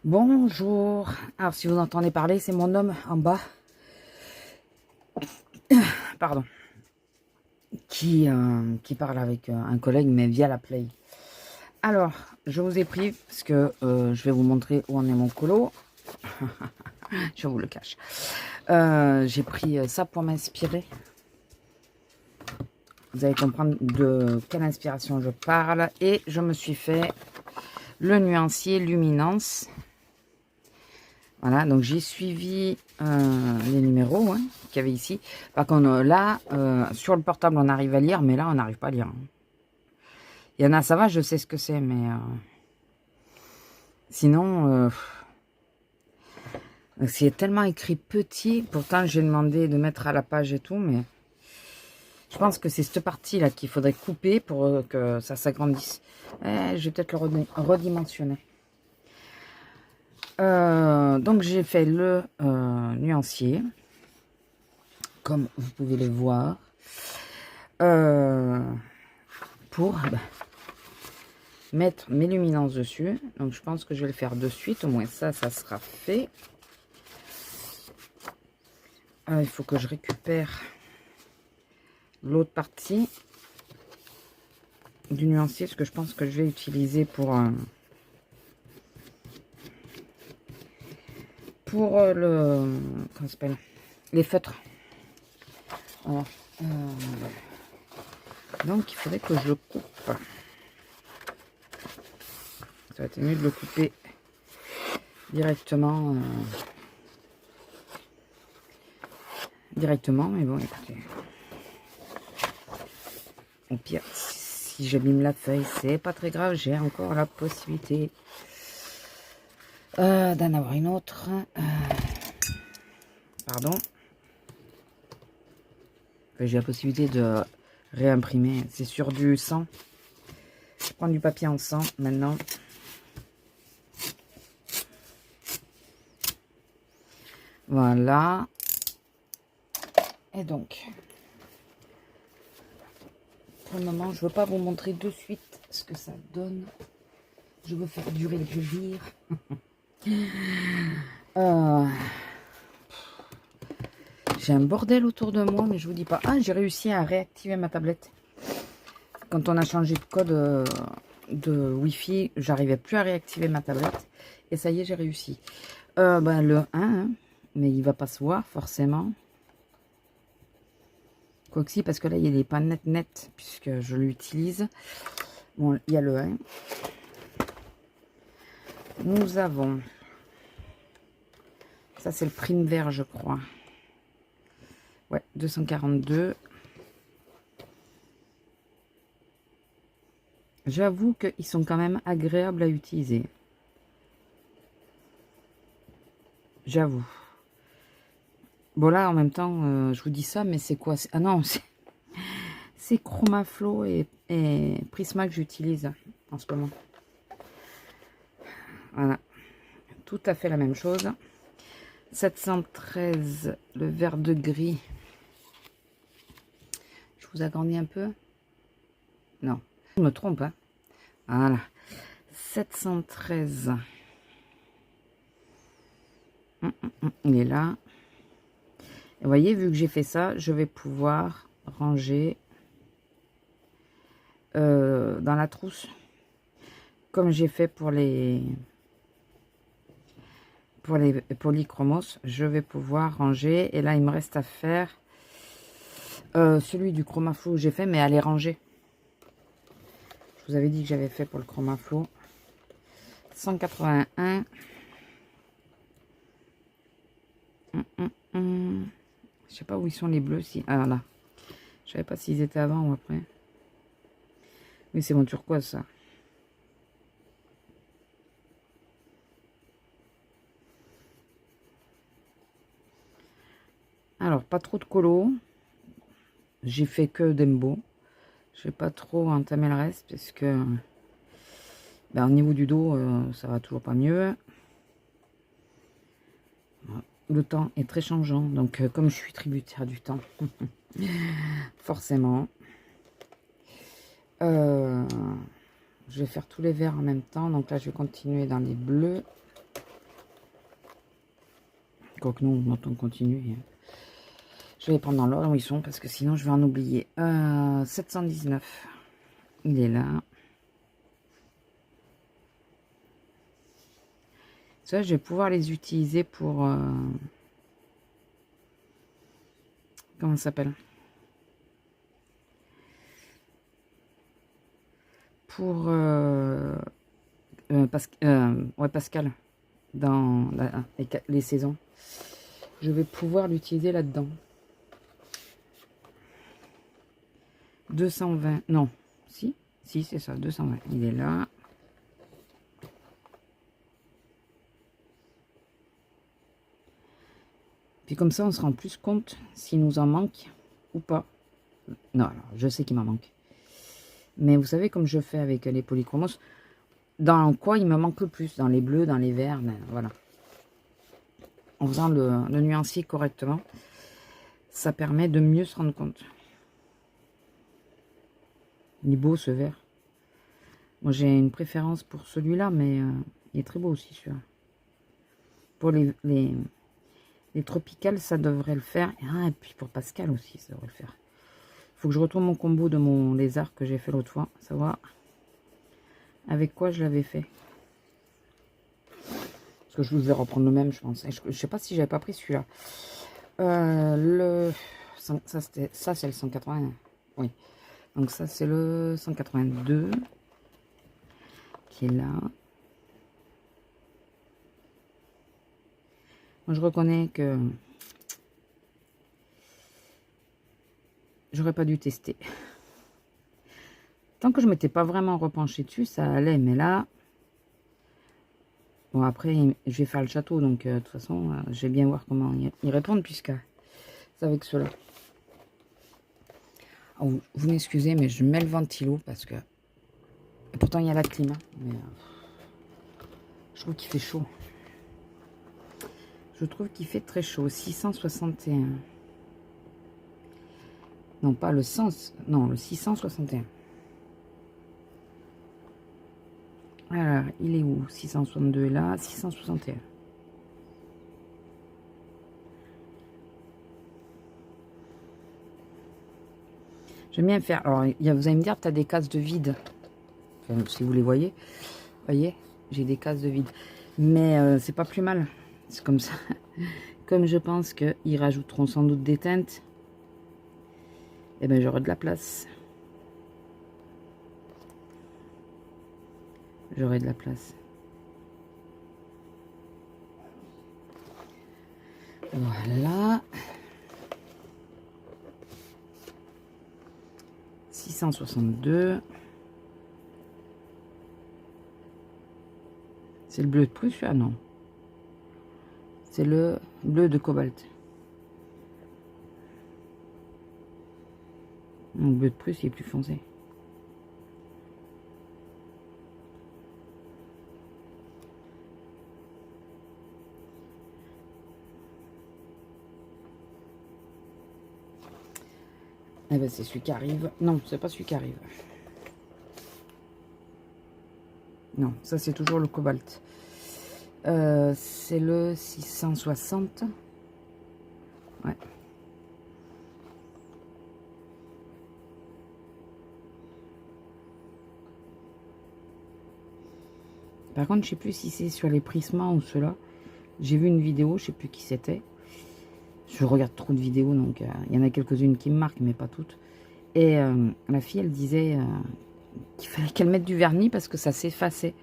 Bonjour. Alors, si vous entendez parler, c'est mon homme en bas. Pardon. Qui parle avec un collègue, mais via la Play. Alors, je vous ai pris, parce que je vais vous montrer où en est mon colo. Je vous le cache. J'ai pris ça pour m'inspirer. Vous allez comprendre de quelle inspiration je parle. Et je me suis fait le nuancier Luminance. Voilà, donc j'ai suivi les numéros qu'il y avait ici. Par contre, là, sur le portable, on arrive à lire, mais là, on n'arrive pas à lire. Il y en a, ça va, je sais ce que c'est, mais sinon, c'est tellement écrit petit. Pourtant, j'ai demandé de mettre à la page et tout, mais je pense que c'est cette partie-là qu'il faudrait couper pour que ça s'agrandisse. Je vais peut-être le redimensionner. Donc j'ai fait le nuancier, comme vous pouvez le voir, pour mettre mes luminances dessus. Donc je pense que je vais le faire de suite, au moins ça sera fait. Il faut que je récupère l'autre partie du nuancier, parce que je pense que je vais utiliser pour le, comment ça s'appelle, les feutres. Voilà. Donc il faudrait que je le coupe. Ça va être mieux de le couper directement. Mais bon, écoutez. Au pire, si j'abîme la feuille, c'est pas très grave. J'ai encore la possibilité d'en avoir une autre. Pardon. J'ai la possibilité de réimprimer. C'est sur du 100. Je prends du papier en 100 maintenant. Voilà. Et donc, pour le moment, je ne veux pas vous montrer de suite ce que ça donne. Je veux faire durer le plaisir. J'ai un bordel autour de moi, mais je vous dis pas. Ah, j'ai réussi à réactiver ma tablette. Quand on a changé de code de Wi-Fi, j'arrivais plus à réactiver ma tablette. Et ça y est, j'ai réussi. Le 1, mais il va pas se voir forcément. Quoique si, parce que là, il n'est pas net, puisque je l'utilise. Bon, il y a le 1. Nous avons... Ça, c'est le prime vert, je crois. Ouais, 242. J'avoue qu'ils sont quand même agréables à utiliser. J'avoue. Bon, là, en même temps, je vous dis ça, mais c'est quoi? Ah non, c'est Chromaflow et Prisma que j'utilise en ce moment. Voilà. Tout à fait la même chose. 713, le vert de gris. Je vous agrandis un peu? Non, je me trompe. Hein. Voilà. 713. Il est là. Et vous voyez, vu que j'ai fait ça, je vais pouvoir ranger dans la trousse. Comme j'ai fait pour polychromos, je vais pouvoir ranger. Et là, il me reste à faire celui du Chromaflow que j'ai fait, mais à les ranger. Je vous avais dit que j'avais fait pour le Chromaflow. 181. Je sais pas où ils sont les bleus. Si... Ah là. Je savais pas s'ils étaient avant ou après. Mais c'est mon turquoise ça. Alors, pas trop de colo. J'ai fait que d'embo. Je vais pas trop entamer le reste parce que au niveau du dos, ça va toujours pas mieux. Le temps est très changeant. Donc, comme je suis tributaire du temps, forcément, je vais faire tous les verts en même temps. Donc là, je vais continuer dans les bleus. Quoique non, on continue. Je vais les prendre dans l'ordre où ils sont parce que sinon je vais en oublier. 719. Il est là. Ça, je vais pouvoir les utiliser pour... comment ça s'appelle? Pour... ouais, Pascal. Dans les saisons. Je vais pouvoir l'utiliser là-dedans. 220. Non. Si, c'est ça. 220. Il est là. Puis comme ça, on se rend plus compte s'il nous en manque ou pas. Non, alors, je sais qu'il m'en manque. Mais vous savez, comme je fais avec les polychromos, dans quoi il me manque le plus? Dans les bleus, dans les verts, voilà. En faisant le nuancier correctement, ça permet de mieux se rendre compte. Il est beau ce vert. Moi, j'ai une préférence pour celui-là, mais il est très beau aussi, celui-là. Pour les tropicales, ça devrait le faire. Ah, et puis pour Pascal aussi, ça devrait le faire. Il faut que je retrouve mon combo de mon lézard que j'ai fait l'autre fois. Savoir avec quoi je l'avais fait. Parce que je vais reprendre le même, je pense. Je sais pas si j'avais pas pris celui-là. Ça, c'est le 180. Oui. Donc ça, c'est le 182 qui est là. Moi, je reconnais que j'aurais pas dû tester. Tant que je m'étais pas vraiment repenché dessus, ça allait. Mais là, bon, après, je vais faire le château. Donc, de toute façon, je vais bien voir comment y répondre, puisque c'est avec cela. Oh, vous m'excusez, mais je mets le ventilo parce que... Et pourtant, il y a la clim. Hein, mais je trouve qu'il fait chaud. Je trouve qu'il fait très chaud. 661. Non, pas le 100. Non, le 661. Alors, il est où? 662 là, 661. J'aime bien faire. Alors, vous allez me dire, tu as des cases de vide. Enfin, si vous les voyez. Voyez, j'ai des cases de vide. Mais c'est pas plus mal. C'est comme ça. Comme je pense qu'ils rajouteront sans doute des teintes. Et ben j'aurai de la place. J'aurai de la place. Voilà. 662. C'est le bleu de Prusse, ah non. C'est le bleu de cobalt. Le bleu de Prusse, il est plus foncé. Eh ben c'est celui qui arrive. Non, c'est pas celui qui arrive. Non, ça c'est toujours le cobalt. C'est le 660. Ouais. Par contre, je sais plus si c'est sur les prismas ou ceux-là. J'ai vu une vidéo, je sais plus qui c'était. Je regarde trop de vidéos, donc il y en a quelques-unes qui me marquent, mais pas toutes. Et la fille, elle disait qu'il fallait qu'elle mette du vernis parce que ça s'effaçait.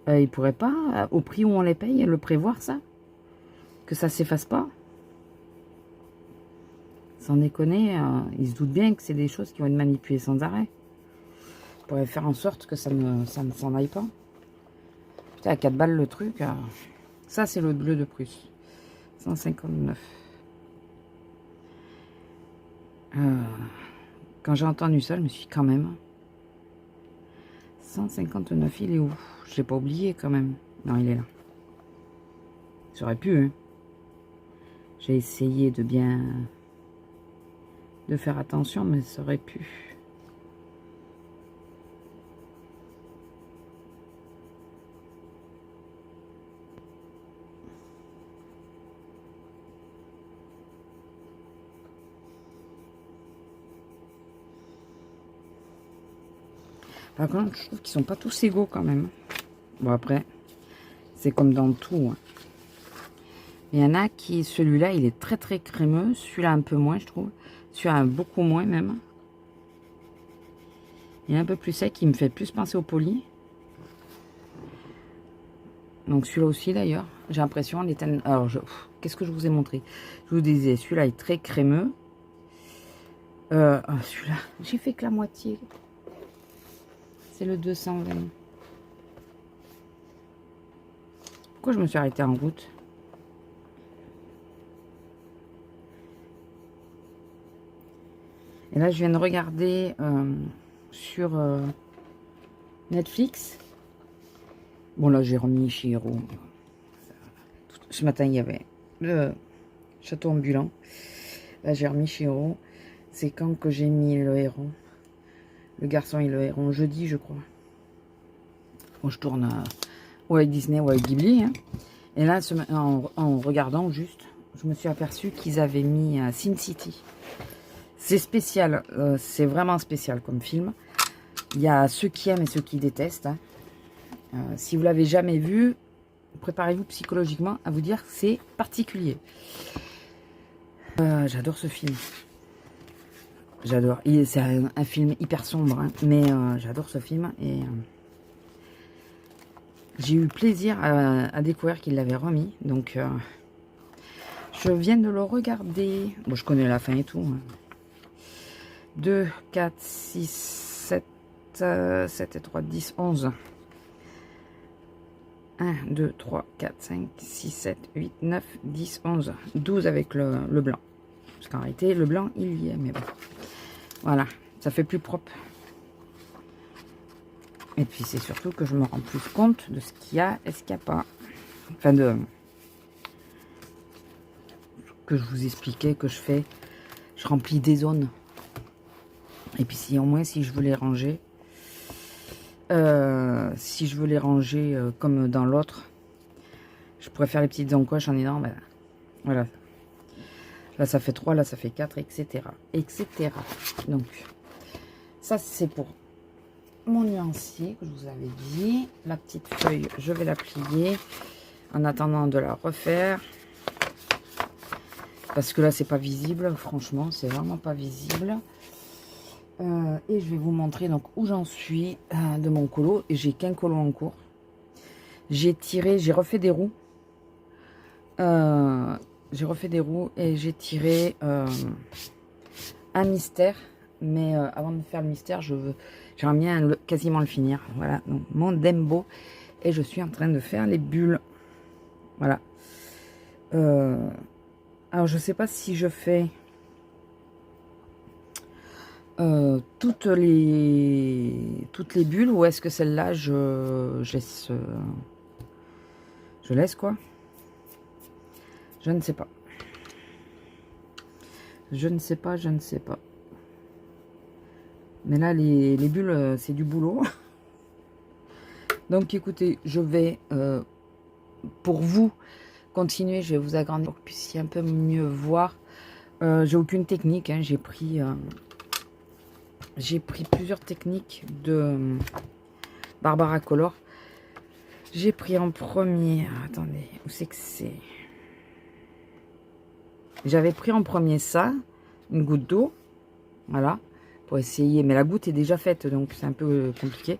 Ils pourraient pas, au prix où on les paye, le prévoir ça? Que ça s'efface pas? Sans déconner, ils se doutent bien que c'est des choses qui vont être manipulées sans arrêt. Ils pourraient faire en sorte que ça ne s'en aille pas. Putain, à 4 balles le truc. Ça, c'est le bleu de Prusse. 159. Quand j'ai entendu ça, je me suis dit, quand même. 159, il est où? Je l'ai pas oublié quand même. Non, il est là. Ça aurait pu, hein. J'ai essayé de bien... de faire attention, mais ça aurait pu. Par contre, je trouve qu'ils sont pas tous égaux quand même. Bon, après, c'est comme dans tout. Hein. Il y en a qui, celui-là, il est très très crémeux. Celui-là, un peu moins, je trouve. Celui-là, beaucoup moins même. Il est un peu plus sec, il me fait plus penser au poli. Donc celui-là aussi d'ailleurs, j'ai l'impression, alors qu'est-ce que je vous ai montré? Je vous disais, celui-là est très crémeux. Celui-là, j'ai fait que la moitié. C'est le 220. Pourquoi je me suis arrêtée en route? Et là, je viens de regarder sur Netflix. Bon, là, j'ai remis chez Hero. Ce matin, il y avait le château ambulant. Là, j'ai remis chez Hero. C'est quand que j'ai mis le héron. Le garçon et le héron. Jeudi, je crois. Bon, je tourne ou avec Disney ou avec Ghibli. Hein. Et là, en regardant juste, je me suis aperçue qu'ils avaient mis Sin City. C'est spécial. C'est vraiment spécial comme film. Il y a ceux qui aiment et ceux qui détestent. Hein. Si vous l'avez jamais vu, préparez-vous psychologiquement à vous dire que c'est particulier. J'adore ce film. J'adore. C'est un film hyper sombre, hein, mais j'adore ce film. Et j'ai eu plaisir à découvrir qu'il l'avait remis. Donc, je viens de le regarder. Bon, je connais la fin et tout. Hein. 2, 4, 6, 7, 7 et 3, 10, 11. 1, 2, 3, 4, 5, 6, 7, 8, 9, 10, 11, 12 avec le blanc. Parce qu'en réalité, le blanc, il y est, mais bon. Voilà, ça fait plus propre. Et puis, c'est surtout que je me rends plus compte de ce qu'il y a et ce qu'il n'y a pas. Enfin, que je vous expliquais, que je fais. Je remplis des zones. Et puis, si au moins, si je veux les ranger... si je veux les ranger comme dans l'autre, je pourrais faire les petites encoches en disant, ben, voilà, là ça fait 3, là ça fait 4, etc. etc. Donc, ça c'est pour mon nuancier que je vous avais dit. La petite feuille, je vais la plier en attendant de la refaire. Parce que là, c'est pas visible, franchement, c'est vraiment pas visible. Et je vais vous montrer donc où j'en suis de mon colo. Et j'ai qu'un colo en cours. J'ai tiré, j'ai refait des roues. Et j'ai tiré un mystère. Mais avant de faire le mystère, j'aimerais bien quasiment le finir. Voilà, donc mon Dembo. Et je suis en train de faire les bulles. Voilà. Alors, je sais pas si je fais... toutes les bulles, ou est-ce que celle-là je laisse quoi, je ne sais pas, mais là les bulles c'est du boulot. Donc écoutez, je vais pour vous continuer, je vais vous agrandir pour que vous puissiez un peu mieux voir. J'ai aucune technique, hein, j'ai pris plusieurs techniques de Barbara Color. J'ai pris en premier... Attendez, où c'est que c'est? J'avais pris en premier ça, une goutte d'eau. Voilà, pour essayer. Mais la goutte est déjà faite, donc c'est un peu compliqué.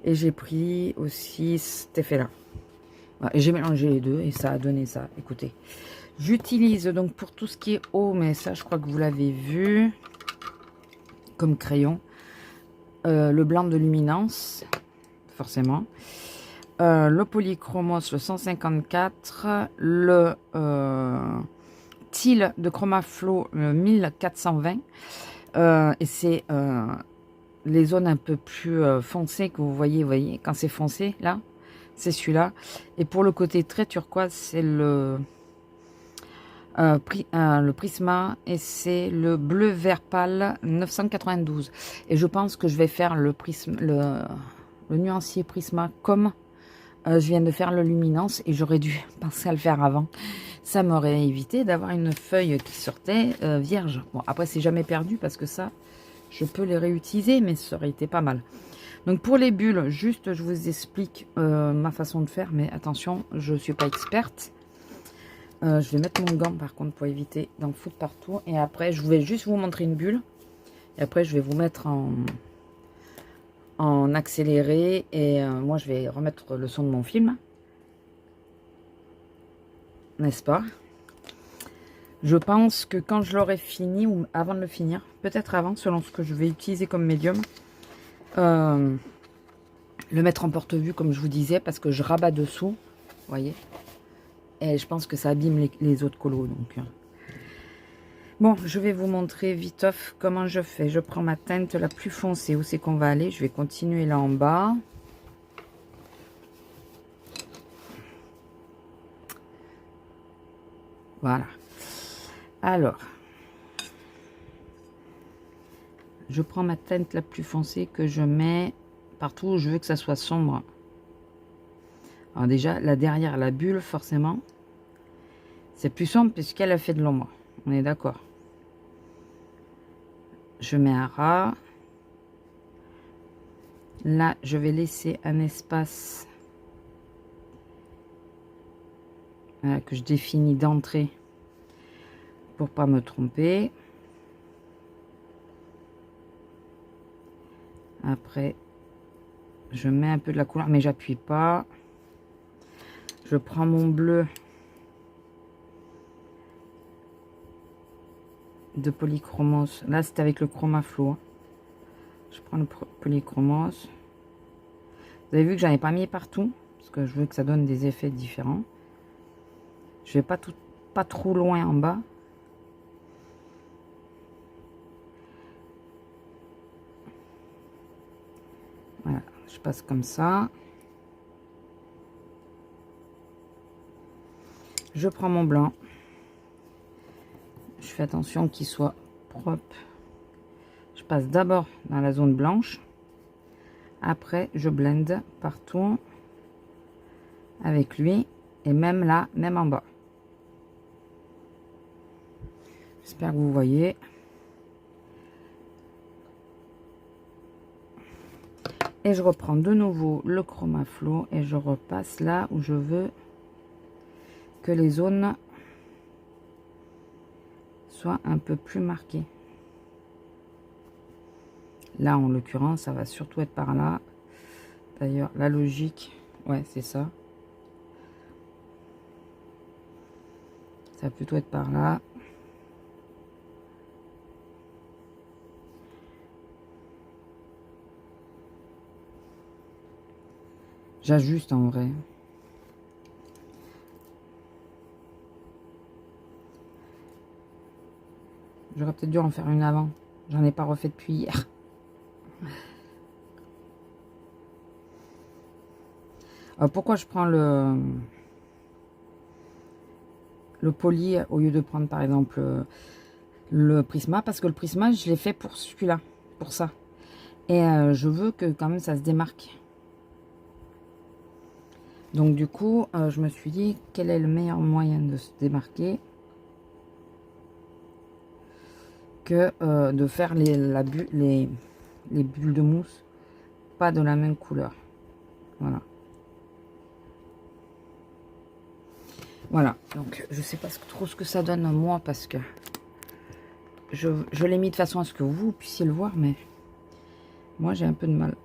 Et j'ai pris aussi cet effet-là. Voilà, et j'ai mélangé les deux et ça a donné ça. Écoutez, j'utilise donc pour tout ce qui est eau, mais ça, je crois que vous l'avez vu... comme crayon, le blanc de luminance, forcément, le polychromos, le 154, le Teal de Chromaflow, le 1420, et c'est les zones un peu plus foncées que vous voyez, quand c'est foncé, là, c'est celui-là, et pour le côté très turquoise, c'est le Prisma, et c'est le bleu vert pâle 992. Et je pense que je vais faire le nuancier Prisma comme je viens de faire le luminance, et j'aurais dû penser à le faire avant. Ça m'aurait évité d'avoir une feuille qui sortait vierge. Bon, après c'est jamais perdu parce que ça je peux les réutiliser, mais ça aurait été pas mal. Donc pour les bulles, juste je vous explique ma façon de faire, mais attention, je ne suis pas experte. Je vais mettre mon gant par contre pour éviter d'en foutre partout. Et après, je vais juste vous montrer une bulle. Et après, je vais vous mettre en accéléré. Et moi, je vais remettre le son de mon film. N'est-ce pas? Je pense que quand je l'aurai fini, ou avant de le finir, peut-être avant, selon ce que je vais utiliser comme médium, le mettre en porte-vue, comme je vous disais, parce que je rabats dessous, vous voyez. Et je pense que ça abîme les autres colos. Donc. Bon, je vais vous montrer viteuf comment je fais. Je prends ma teinte la plus foncée. Où c'est qu'on va aller? Je vais continuer là en bas. Voilà. Alors, je prends ma teinte la plus foncée que je mets partout où je veux que ça soit sombre. Alors déjà, là derrière la bulle, forcément, c'est plus sombre puisqu'elle a fait de l'ombre. On est d'accord. Je mets un ras. Là, je vais laisser un espace que je définis d'entrée pour pas me tromper. Après, je mets un peu de la couleur, mais j'appuie pas. Je prends mon bleu de polychromos. Là, c'est avec le chromaflow. Je prends le polychromos. Vous avez vu que j'en ai pas mis partout, parce que je veux que ça donne des effets différents. Je vais pas trop loin en bas. Voilà, je passe comme ça. Je prends mon blanc. Je fais attention qu'il soit propre. Je passe d'abord dans la zone blanche. Après, je blende partout avec lui. Et même là, même en bas. J'espère que vous voyez. Et je reprends de nouveau le chromaflow et je repasse là où je veux que les zones soient un peu plus marquées. Là, en l'occurrence, ça va surtout être par là. D'ailleurs, la logique, ouais, c'est ça. Ça va plutôt être par là. J'ajuste en vrai. J'aurais peut-être dû en faire une avant. J'en ai pas refait depuis hier. Pourquoi je prends le poly au lieu de prendre par exemple le Prisma? Parce que le Prisma, je l'ai fait pour celui-là, pour ça. Et je veux que quand même ça se démarque. Donc du coup, je me suis dit, quel est le meilleur moyen de se démarquer que de faire les bulles de mousse pas de la même couleur. Voilà. Voilà, donc je sais pas trop ce que ça donne moi parce que je l'ai mis de façon à ce que vous puissiez le voir, mais moi j'ai un peu de mal.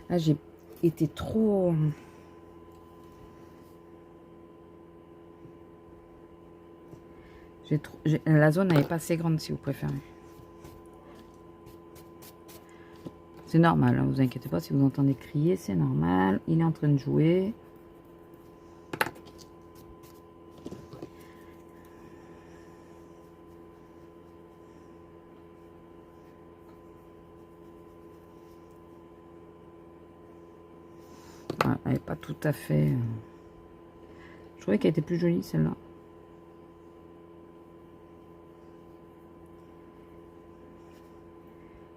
Là j'ai été trop... La zone n'est pas assez grande si vous préférez. C'est normal, hein, vous inquiétez pas si vous entendez crier, c'est normal. Il est en train de jouer. Ouais, elle n'est pas tout à fait... Je trouvais qu'elle était plus jolie celle-là.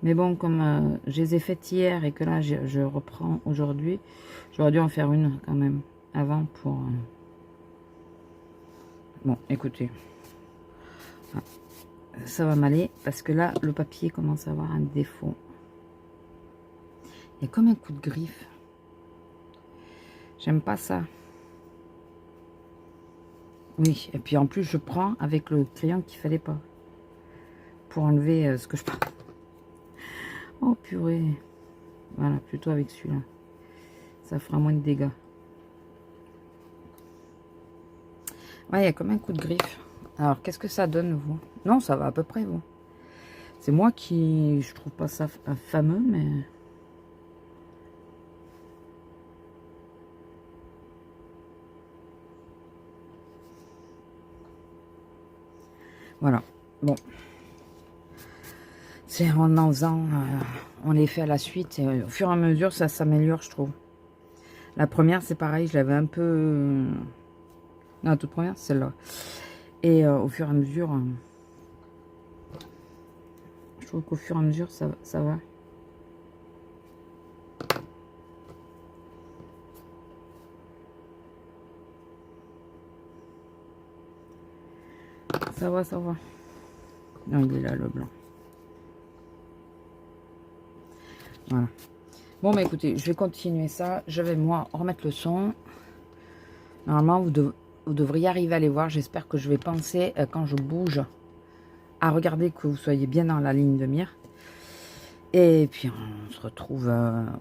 Mais bon, comme je les ai faites hier et que là, je reprends aujourd'hui, j'aurais dû en faire une quand même avant pour... Bon, écoutez. ça va m'aller parce que là, le papier commence à avoir un défaut. Il y a comme un coup de griffe. J'aime pas ça. Oui, et puis en plus, je prends avec le crayon qu'il fallait pas. Pour enlever ce que je prends. Oh purée. Voilà, plutôt avec celui-là. Ça fera moins de dégâts. Ouais, il y a comme un coup de griffe. Alors, qu'est-ce que ça donne, vous? Non, ça va à peu près, vous. C'est moi qui... Je trouve pas ça fameux, mais... Voilà. Bon. C'est en faisant... on les fait à la suite. Et au fur et à mesure, ça s'améliore, je trouve. La première, c'est pareil. Je l'avais un peu... Non, la toute première, c'est celle-là. Et au fur et à mesure... je trouve qu'au fur et à mesure, ça va. Ça va, ça va. Non, il est là, le blanc. Voilà. Bon, bah écoutez, je vais continuer ça. Je vais, moi, remettre le son. Normalement, vous devriez arriver à les voir. J'espère que je vais penser, quand je bouge, à regarder que vous soyez bien dans la ligne de mire. Et puis, on se retrouve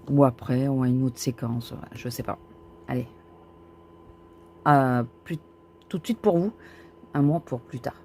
ou après, ou à une autre séquence. Je sais pas. Allez. Tout de suite pour vous. Un mois pour plus tard.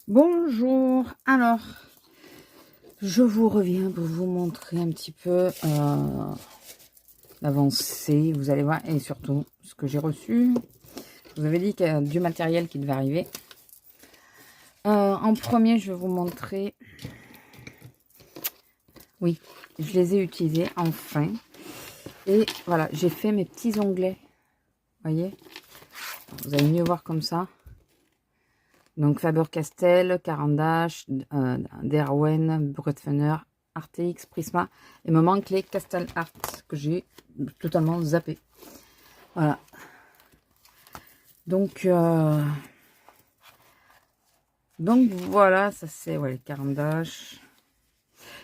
Bonjour, alors je vous reviens pour vous montrer un petit peu l'avancée, vous allez voir, et surtout ce que j'ai reçu. Je vous avais dit qu'il y a du matériel qui devait arriver. En premier, je vais vous montrer, oui, je les ai utilisés enfin, et voilà, j'ai fait mes petits onglets, voyez, vous allez mieux voir comme ça. Donc Faber-Castell, Caran d'Ache, Derwent, Bretfener, Arteix, Prisma. Il me manque les Castle Art que j'ai totalement zappé. Voilà. Donc voilà, ça c'est ouais, les Caran d'Ache.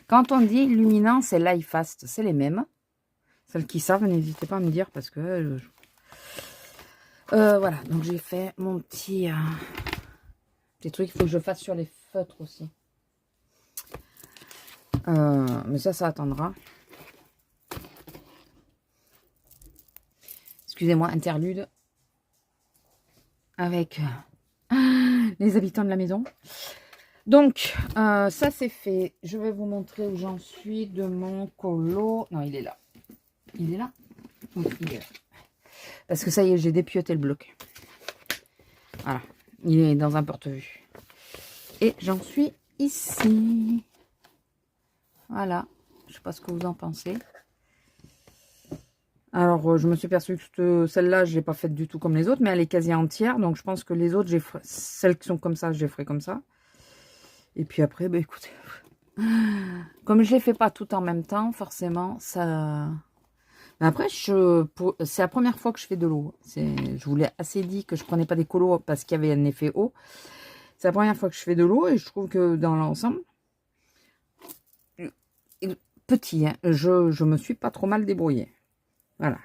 Quand on dit luminance et light fast, c'est les mêmes. Celles qui savent, n'hésitez pas à me dire parce que voilà. Donc j'ai fait mon petit truc. Il faut que je fasse sur les feutres aussi. Mais ça attendra. Excusez-moi, interlude avec les habitants de la maison. Donc, ça c'est fait. Je vais vous montrer où j'en suis de mon colo. Non, il est là. Il est là? Oui, il est là. Parce que ça y est, j'ai dépioté le bloc. Voilà. Il est dans un porte-vue. Et j'en suis ici. Voilà. Je sais pas ce que vous en pensez. Alors, je me suis perçue que celle-là, je ne l'ai pas faite du tout comme les autres, mais elle est quasi entière. Donc, je pense que les autres, celles qui sont comme ça, je les ferai comme ça. Et puis après, bah, écoutez, comme je ne les fais pas tout en même temps, forcément, ça... Mais après, c'est la première fois que je fais de l'eau. Je vous l'ai assez dit que je ne prenais pas des colos parce qu'il y avait un effet eau. C'est la première fois que je fais de l'eau et je trouve que dans l'ensemble, petit, hein, je me suis pas trop mal débrouillée. Voilà.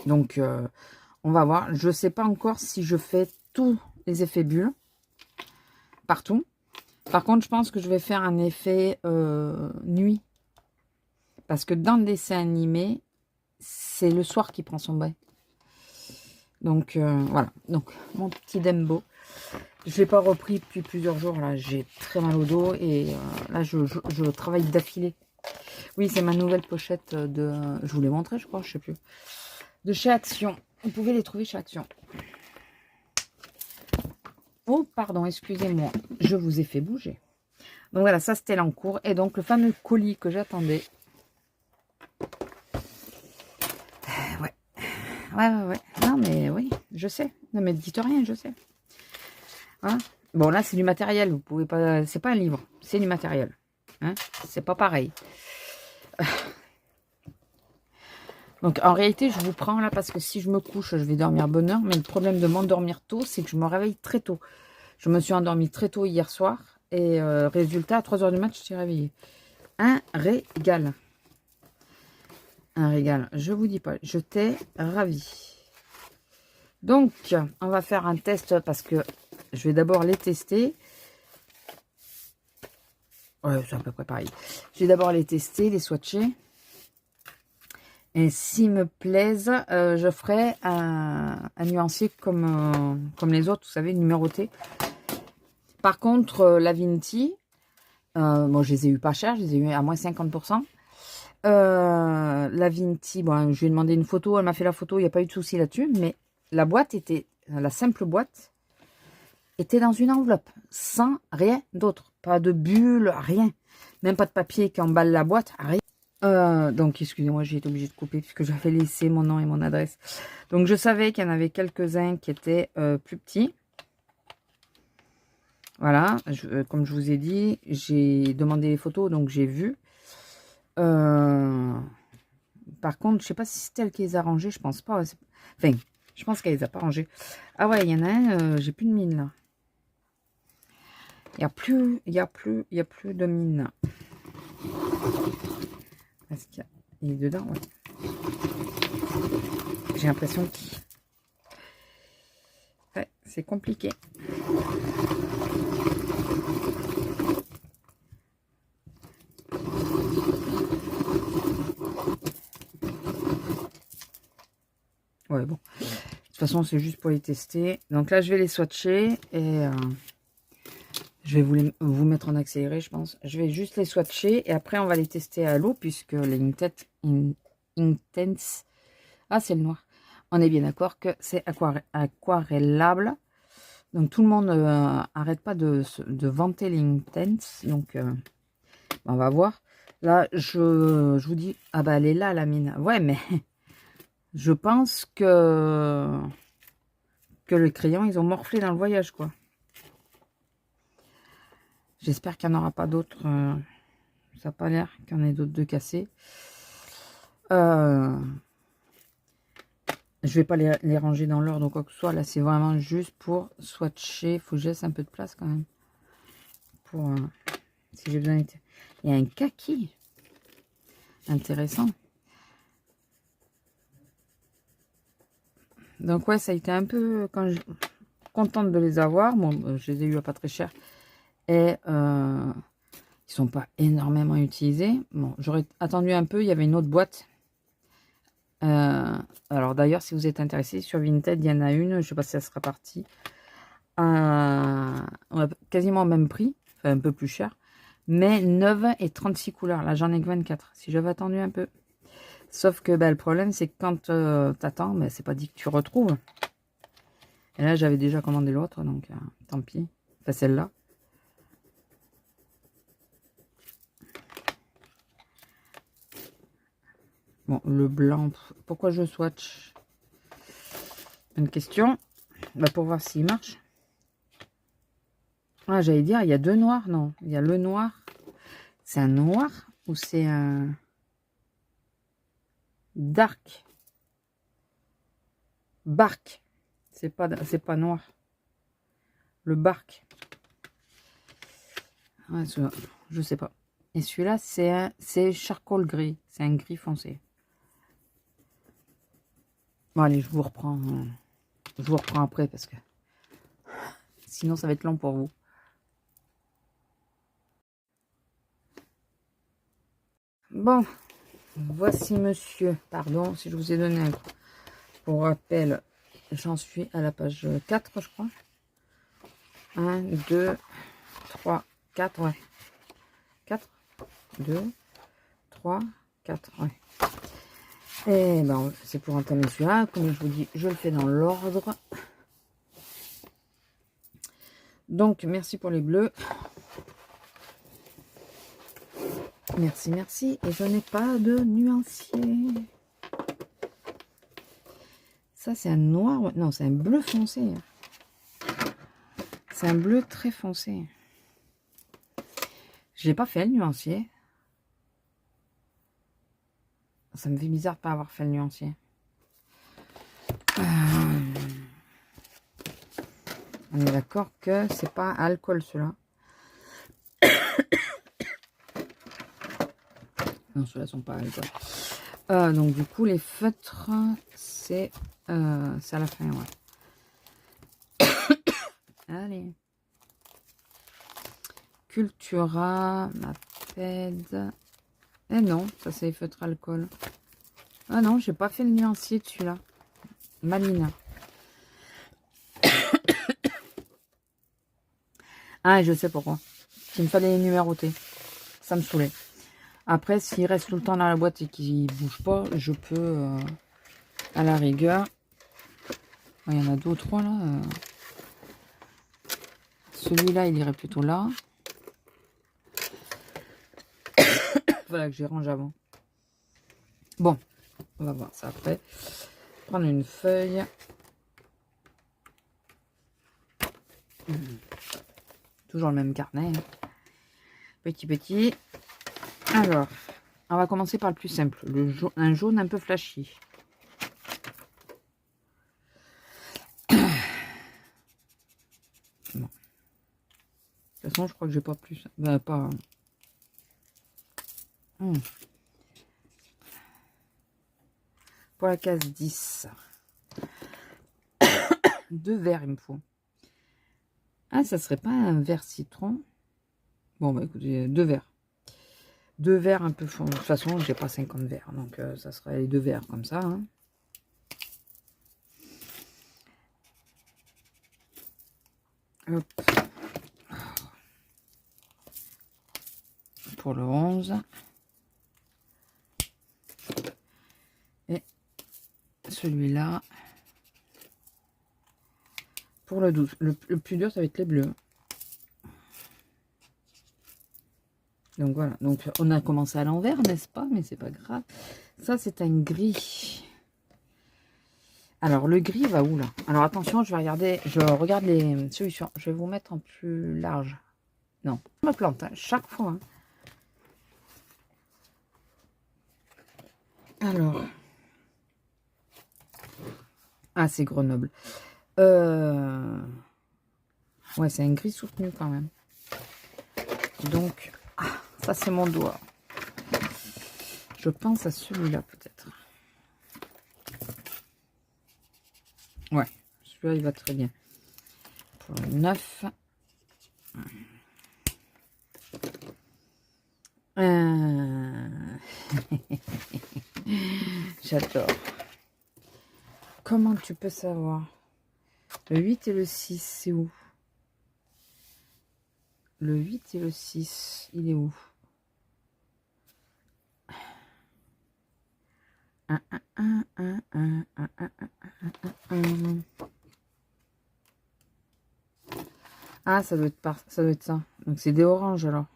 Donc, on va voir. Je ne sais pas encore si je fais tous les effets bulles partout. Par contre, je pense que je vais faire un effet nuit. Parce que dans le dessin animé, c'est le soir qui prend son bain. Donc, voilà. Donc, mon petit Dembo. Je ne l'ai pas repris depuis plusieurs jours. Là, j'ai très mal au dos. Et là, je travaille d'affilée. Oui, c'est ma nouvelle pochette de... Je vous l'ai montré, je crois, je ne sais plus. De chez Action. Vous pouvez les trouver chez Action. Oh, pardon, excusez-moi. Je vous ai fait bouger. Donc voilà, ça c'était l'encours. Et donc le fameux colis que j'attendais. Ouais. Ouais. Non, mais oui, je sais. Non, mais dites rien, je sais. Hein, bon, là, c'est du matériel. Vous pouvez pas... C'est pas un livre. C'est du matériel. Hein, c'est pas pareil. Donc, en réalité, je vous prends là parce que si je me couche, je vais dormir bonne heure. Mais le problème de m'endormir tôt, c'est que je me réveille très tôt. Je me suis endormie très tôt hier soir. Et résultat, à 3 h du mat, je suis réveillée. Un régal. Un régal. Je vous dis pas, je t'ai ravie. Donc, on va faire un test parce que je vais d'abord les tester. Ouais, c'est à peu près pareil. Je vais d'abord les tester, les swatcher. Et s'ils me plaisent, je ferai un nuancier comme les autres, vous savez, numéroté. Par contre, la Vinti, bon, je les ai eu pas cher, je les ai eu à moins 50%. La Vinti, bon, je lui ai demandé une photo, elle m'a fait la photo, il n'y a pas eu de souci là-dessus. Mais la boîte était, la simple boîte, était dans une enveloppe, sans rien d'autre. Pas de bulle, rien. Même pas de papier qui emballe la boîte, rien. Donc, excusez-moi, j'ai été obligée de couper puisque j'avais laissé mon nom et mon adresse. Donc, je savais qu'il y en avait quelques-uns qui étaient plus petits. Voilà, comme je vous ai dit, j'ai demandé les photos, donc j'ai vu. Par contre, je sais pas si c'est elle qui les a rangées, je pense pas. Enfin, je pense qu'elle les a pas rangées. Ah ouais, il y en a un, j'ai plus de mine là. Il y a plus de mine. Est-ce qu'il est dedans? Ouais. J'ai l'impression qu'il... Ouais, c'est compliqué. Ouais, bon. De toute façon, c'est juste pour les tester. Donc là, je vais les swatcher et Je vais vous mettre en accéléré, je pense. Je vais juste les swatcher et après on va les tester à l'eau puisque les Intense... Ah, c'est le noir. On est bien d'accord que c'est aquarellable. Donc tout le monde arrête pas de vanter les Intense. Donc on va voir. Là, je vous dis... Ah bah elle est là la mine. Ouais, mais je pense que le crayon, ils ont morflé dans le voyage, quoi. J'espère qu'il n'y en aura pas d'autres. Ça n'a pas l'air qu'il y en ait d'autres de cassés. Je vais pas les ranger dans l'ordre ou quoi que ce soit. Là, c'est vraiment juste pour swatcher. Il faut que je laisse un peu de place quand même. Pour si j'ai besoin. Il y a un kaki. Intéressant. Donc ouais, ça a été un peu contente de les avoir. Bon, je les ai eu à pas très cher. Et ils sont pas énormément utilisés. Bon, j'aurais attendu un peu. Il y avait une autre boîte. Alors d'ailleurs, si vous êtes intéressé sur Vinted, il y en a une. Je sais pas si ça sera parti. Quasiment au même prix. Enfin, un peu plus cher. Mais 9 et 36 couleurs. Là, j'en ai que 24. Si j'avais attendu un peu. Sauf que le problème, c'est que quand t'attends, c'est pas dit que tu retrouves. Et là, j'avais déjà commandé l'autre. Donc, tant pis. Enfin, celle-là. Bon, le blanc, pourquoi je swatch? Une question. Pour voir s'il marche. Ah, j'allais dire, il y a deux noirs. Non, il y a le noir. C'est un noir ou c'est un dark? Bark. C'est pas noir. Le bark. Ouais, je sais pas. Et celui-là, c'est charcoal gris. C'est un gris foncé. Bon, allez, je vous reprends après parce que sinon, ça va être long pour vous. Bon, voici monsieur. Pardon si je vous ai donné un coup. Pour rappel, j'en suis à la page 4, je crois. 1, 2, 3, 4, ouais. 4, 2, 3, 4, ouais. Et ben, c'est pour entamer celui-là. Comme je vous dis, je le fais dans l'ordre. Donc, merci pour les bleus. Merci, merci. Et je n'ai pas de nuancier. Ça, c'est un noir. Non, c'est un bleu foncé. C'est un bleu très foncé. Je l'ai pas fait, le nuancier. Ça me fait bizarre de pas avoir fait le nuancier. On est d'accord que c'est pas alcool, ceux-là. Non, ceux-là sont pas alcool. Donc, du coup, les feutres, c'est à la fin, ouais. Allez. Cultura, Maped. Eh non, ça c'est les feutres alcool. Ah non, j'ai pas fait le nuancier de celui-là. Malina. Ah, je sais pourquoi. Il me fallait les numéroter. Ça me saoulait. Après, s'il reste tout le temps dans la boîte et qu'il bouge pas, je peux, à la rigueur. Il y en a deux ou trois là. Celui-là, il irait plutôt là. Voilà que j'ai rangé avant. Bon, on va voir ça après. Prendre une feuille. Toujours le même carnet. Petit. Alors, on va commencer par le plus simple. Un jaune un peu flashy. Bon. De toute façon, je crois que j'ai pas plus. Pas. Pour la case 10. 2 verres, il me faut. Ah, ça serait pas un vert citron? Bon, bah écoutez, 2 verres. 2 verres un peu fond. De toute façon, j'ai pas 50 verres. Donc, ça serait les 2 verres comme ça. Hein. Hop. pour le 11. Et celui-là pour le 12. Le plus dur, ça va être les bleus. Donc voilà, donc on a commencé à l'envers, n'est-ce pas? Mais c'est pas grave. Ça, c'est un gris. Alors, le gris va où, là? Alors, attention, je regarde les solutions. Je vais vous mettre en plus large. Non, je me plante, hein, chaque fois. Hein. Alors. Ah, c'est Grenoble. Ouais, c'est un gris soutenu, quand même. Donc, ah, ça, c'est mon doigt. Je pense à celui-là, peut-être. Ouais, celui-là, il va très bien. Pour le 9. J'adore. Comment tu peux savoir? Le 8 et le 6, c'est où? Le 8 et le 6, il est où? Ah, ça doit être ça. Donc c'est des oranges alors.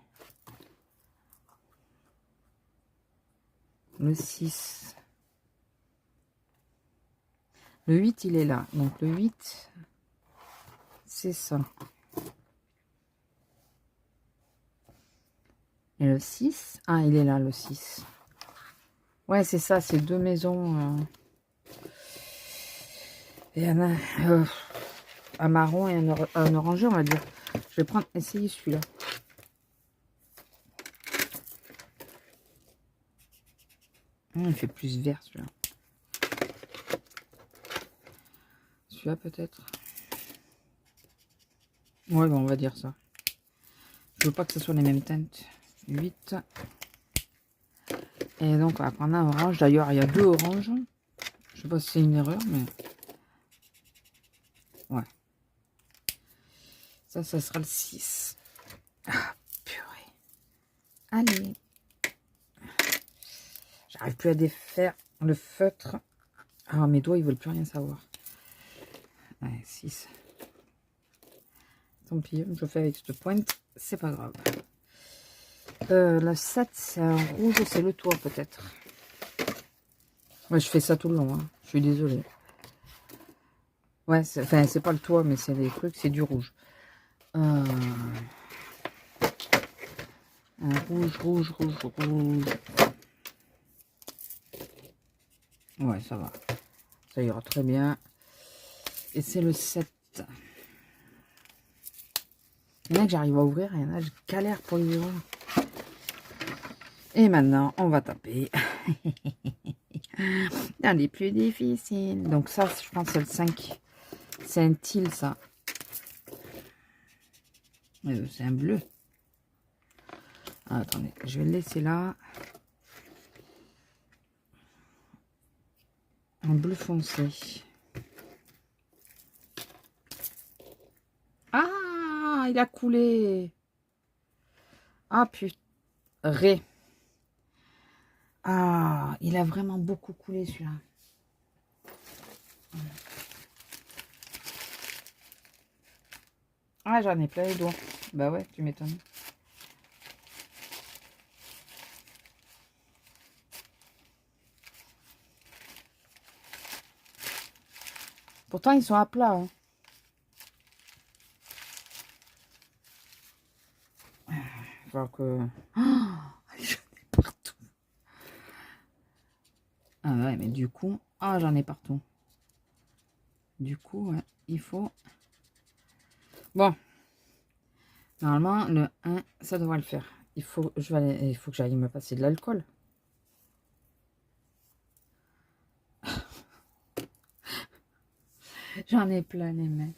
Le 6. Le 8, il est là. Donc le 8, c'est ça. Et le 6, ah, il est là, le 6. Ouais, c'est ça, c'est deux maisons. Et un marron et un orangé, on va dire. Je vais essayer celui-là. Il fait plus vert, celui-là. Celui-là, peut-être. Ouais, bon, on va dire ça. Je veux pas que ce soit les mêmes teintes. 8. Et donc, on va prendre un orange. D'ailleurs, il y a deux oranges. Je sais pas si c'est une erreur, mais... Ouais. Ça sera le 6. Ah, purée. Allez. J'arrive plus à défaire le feutre. Ah, mes doigts, ils veulent plus rien savoir. Ouais, 6. Tant pis, je fais avec cette pointe. C'est pas grave. La 7, c'est un rouge, c'est le toit peut-être. Ouais, je fais ça tout le long. Hein. Je suis désolée. Ouais, enfin, c'est pas le toit, mais c'est les trucs, c'est du rouge. Un rouge. Ouais, ça va. Ça ira très bien. Et c'est le 7. Il y en a que j'arrive à ouvrir, il y en a que je galère pour les ouvrir. Et maintenant, on va taper dans les plus difficiles. Donc ça, je pense que c'est le 5. C'est un teal, ça. C'est un bleu. Ah, attendez, je vais le laisser là. Un bleu foncé. Ah, il a coulé. Ah, putain. Ah, il a vraiment beaucoup coulé, celui-là. Ah, j'en ai plein les doigts. Bah ouais, tu m'étonnes. Pourtant, ils sont à plat. Hein. Il faut que... Oh, j'en ai partout. Ah ouais, mais du coup... Ah, j'en ai partout. Du coup, ouais, il faut... Bon. Normalement, le 1, ça devrait le faire. Il faut que j'aille me passer de l'alcool. J'en ai plein les mains.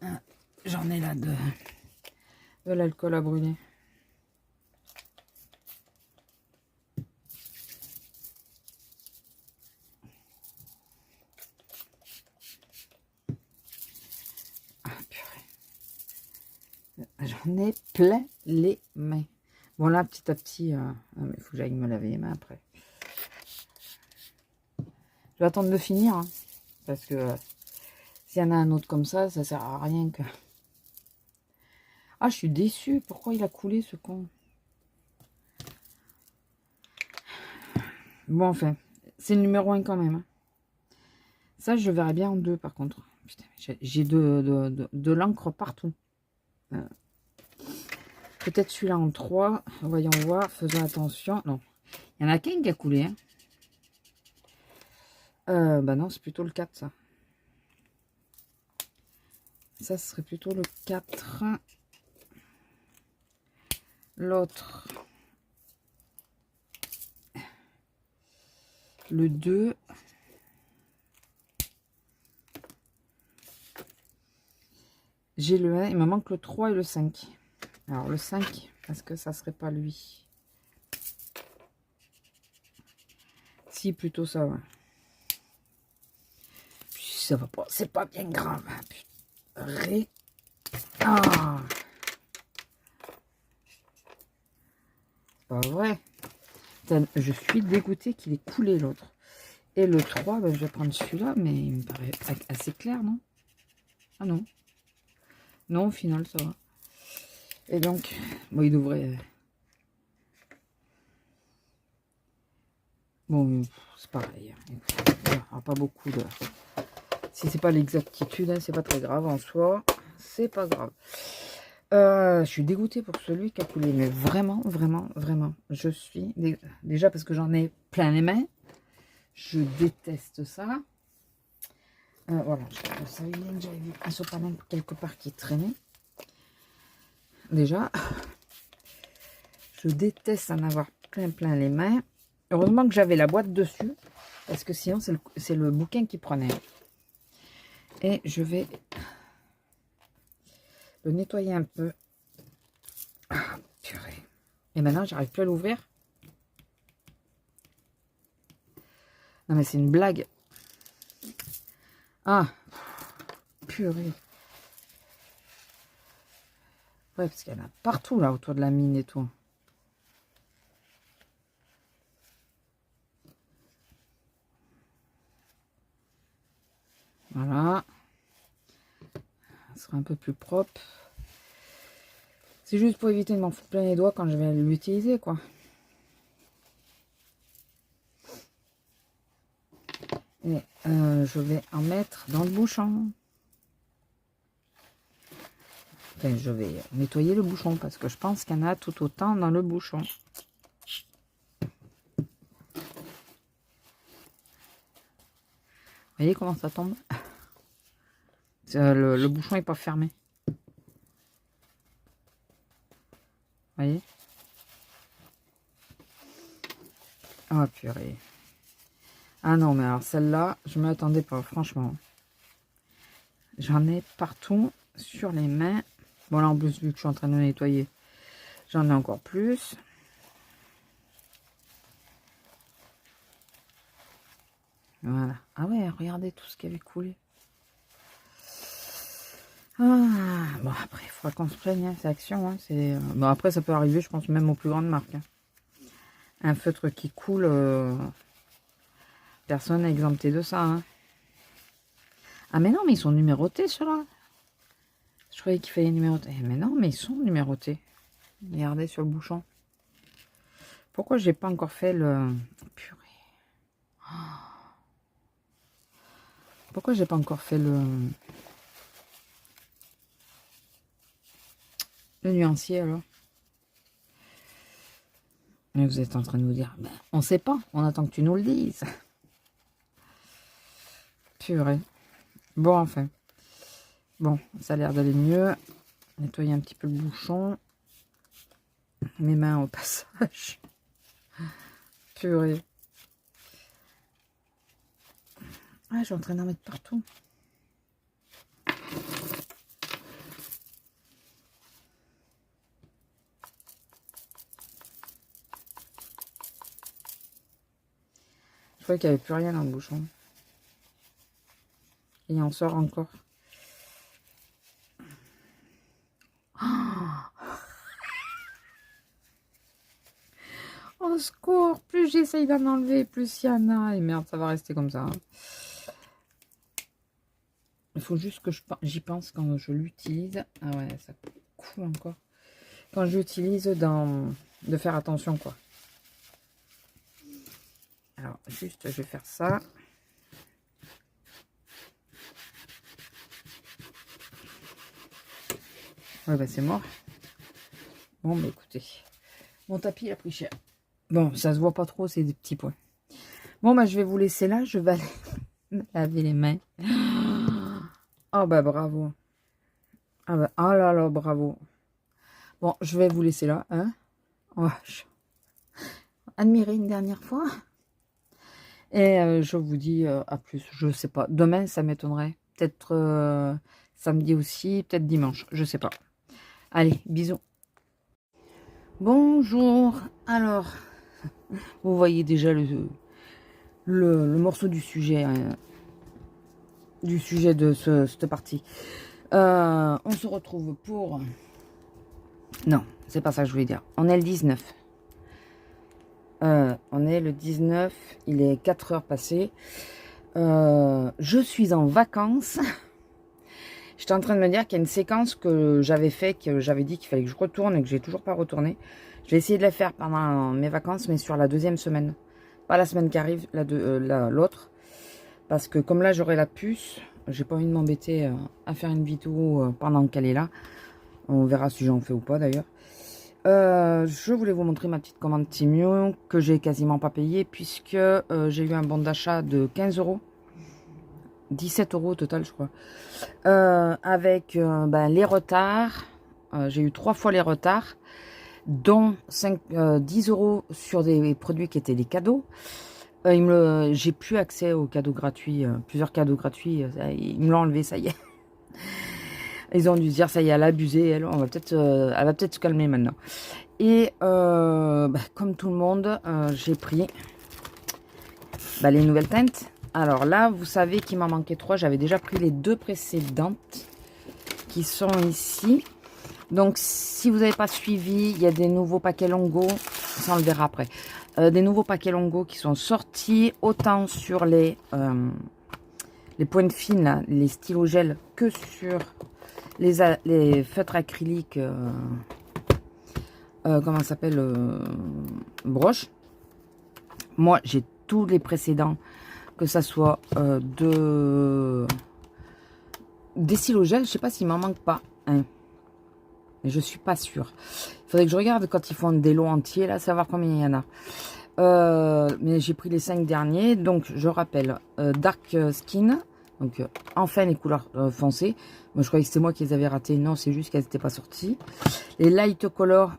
Ah, j'en ai là de l'alcool à brûler. Ah, purée. J'en ai plein les mains. Bon, là, petit à petit, il faut que j'aille me laver les mains après. Je vais attendre de finir, hein, parce que s'il y en a un autre comme ça sert à rien que... Ah, je suis déçue. Pourquoi il a coulé, ce con? Bon, enfin, c'est le numéro 1 quand même. Hein. Ça, je verrais bien en 2, par contre. Putain, j'ai de l'encre partout. Peut-être celui-là en 3. Voyons voir. Faisons attention. Non. Il y en a qu'un qui a coulé. Hein. Bah non, c'est plutôt le 4, ça. Ça, ce serait plutôt le 4. L'autre. Le 2. J'ai le 1. Il me manque le 3 et le 5. Alors, le 5, est-ce que ça serait pas lui? Si, plutôt ça, ouais. Puis ça va pas, c'est pas bien grave. Putain. Ah! C'est pas vrai. Putain, je suis dégoûtée qu'il ait coulé l'autre. Et le 3, ben, je vais prendre celui-là, mais il me paraît assez clair, non? Ah non. Non, au final, ça va. Et donc, bon, il devrait... Bon, c'est pareil. Il n'y aura pas beaucoup de... Si c'est pas l'exactitude, hein, c'est pas très grave en soi. C'est pas grave. Je suis dégoûtée pour celui qui a coulé. Mais vraiment, vraiment, vraiment. Je suis... Déjà parce que j'en ai plein les mains. Je déteste ça. Voilà. Je savais bien que j'avais vu un sopalin quelque part qui traînait. Déjà. Je déteste en avoir plein les mains. Heureusement que j'avais la boîte dessus. Parce que sinon, c'est le bouquin qui prenait. Et je vais le nettoyer un peu. Ah, purée. Et maintenant, j'arrive plus à l'ouvrir. Non, mais c'est une blague. Ah, purée. Ouais, parce qu'il y en a partout, là, autour de la mine et tout. Voilà. Ça sera un peu plus propre. C'est juste pour éviter de m'en foutre plein les doigts quand je vais l'utiliser, quoi. Et je vais en mettre dans le bouchon. Enfin, je vais nettoyer le bouchon parce que je pense qu'il y en a tout autant dans le bouchon. Vous voyez comment ça tombe? Le bouchon n'est pas fermé. Vous voyez? Ah, purée. Ah non, mais alors celle-là, je ne m'attendais pas, franchement. J'en ai partout sur les mains. Bon, là, en plus, vu que je suis en train de nettoyer, j'en ai encore plus. Voilà. Ah ouais, regardez tout ce qui avait coulé. Ah, bon, après, il faudra qu'on se plaigne, hein, c'est action. Hein, bon, après, ça peut arriver, je pense, même aux plus grandes marques. Hein. Un feutre qui coule, personne n'est exempté de ça. Hein. Ah, mais non, mais ils sont numérotés, ceux-là. Je croyais qu'il fallait numéroter. Mais non, mais ils sont numérotés. Regardez sur le bouchon. Pourquoi j'ai pas encore fait le... Purée. Pourquoi j'ai pas encore fait le nuancier, alors? Mais vous êtes en train de nous dire, ben, on sait pas, on attend que tu nous le dises. Purée. Bon, enfin. Bon, ça a l'air d'aller mieux. Nettoyer un petit peu le bouchon. Mes mains au passage. Purée. Ah, je suis en train d'en mettre partout. Je croyais qu'il n'y avait plus rien dans le bouchon. Et il en sort encore. secours. Plus j'essaye d'en enlever, plus il y en a. Et merde, ça va rester comme ça. Hein. Il faut juste que j'y pense quand je l'utilise. Ah ouais, ça coule encore. Quand j'utilise de faire attention, quoi. Alors, juste, je vais faire ça. Ouais, bah c'est mort. Bon, bah écoutez. Mon tapis, il a pris cher. Bon, ça se voit pas trop, c'est des petits points. Bon, bah je vais vous laisser là. Je vais aller me laver les mains. Oh, bah bravo. Ah, bah, oh là là, bravo. Bon, je vais vous laisser là. Hein. Oh, admirer une dernière fois. Et je vous dis à plus. Je sais pas. Demain, ça m'étonnerait. Peut-être samedi aussi. Peut-être dimanche. Je sais pas. Allez, bisous. Bonjour. Alors, vous voyez déjà le morceau du sujet. Du sujet de cette partie. On se retrouve pour... Non, c'est pas ça que je voulais dire. On est le 19. On est le 19. Il est 4 heures passées. Je suis en vacances. J'étais en train de me dire qu'il y a une séquence que j'avais fait, que j'avais dit qu'il fallait que je retourne et que j'ai toujours pas retourné. Je vais essayer de la faire pendant mes vacances, mais sur la deuxième semaine. Pas la semaine qui arrive, l'autre. Parce que comme là, j'aurai la puce, j'ai pas envie de m'embêter à faire une vidéo pendant qu'elle est là. On verra si j'en fais ou pas d'ailleurs. Je voulais vous montrer ma petite commande Temu que j'ai quasiment pas payée puisque j'ai eu un bon d'achat de 15 €. 17 € au total, je crois. Avec les retards. J'ai eu 3 fois les retards, dont 10 € sur des produits qui étaient des cadeaux. J'ai plus accès aux cadeaux gratuits, plusieurs cadeaux gratuits. Ils me l'ont enlevé, ça y est. Ils ont dû se dire, ça y est, elle a abusé, elle va peut-être se calmer maintenant. Et comme tout le monde, j'ai pris les nouvelles teintes. Alors là, vous savez qu'il m'en manquait 3. J'avais déjà pris les 2 précédentes qui sont ici. Donc, si vous n'avez pas suivi, il y a des nouveaux paquets Longo. Ça, on le verra après. Des nouveaux paquets Longo qui sont sortis autant sur les pointes fines, là, les stylos gel, que sur les feutres acryliques, comment ça s'appelle, broche. Moi, j'ai tous les précédents, que ça soit des stylos gel. Je sais pas s'il m'en manque pas. Hein. Mais je suis pas sûre. Il faudrait que je regarde quand ils font des lots entiers, là, savoir combien il y en a. Mais j'ai pris les 5 derniers. Donc, je rappelle, Dark Skin. Donc, enfin, les couleurs foncées. Moi, je croyais que c'était moi qui les avais ratées. Non, c'est juste qu'elles n'étaient pas sorties. Les Light Color,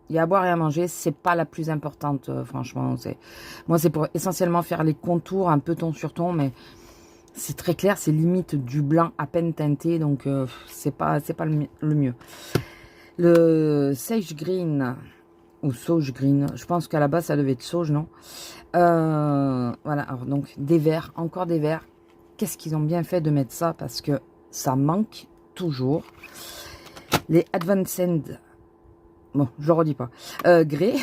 il y a à boire et à manger. C'est pas la plus importante, franchement. Moi, c'est pour essentiellement faire les contours, un peu ton sur ton, mais c'est très clair. C'est limite du blanc à peine teinté. Donc, c'est pas le mieux. Le Sage Green, ou Sauge Green, je pense qu'à la base, ça devait être Sauge, non? Voilà, alors donc, des verts, encore des verts. Qu'est-ce qu'ils ont bien fait de mettre ça, parce que ça manque toujours. Les Advanced, bon, je le redis pas, gris,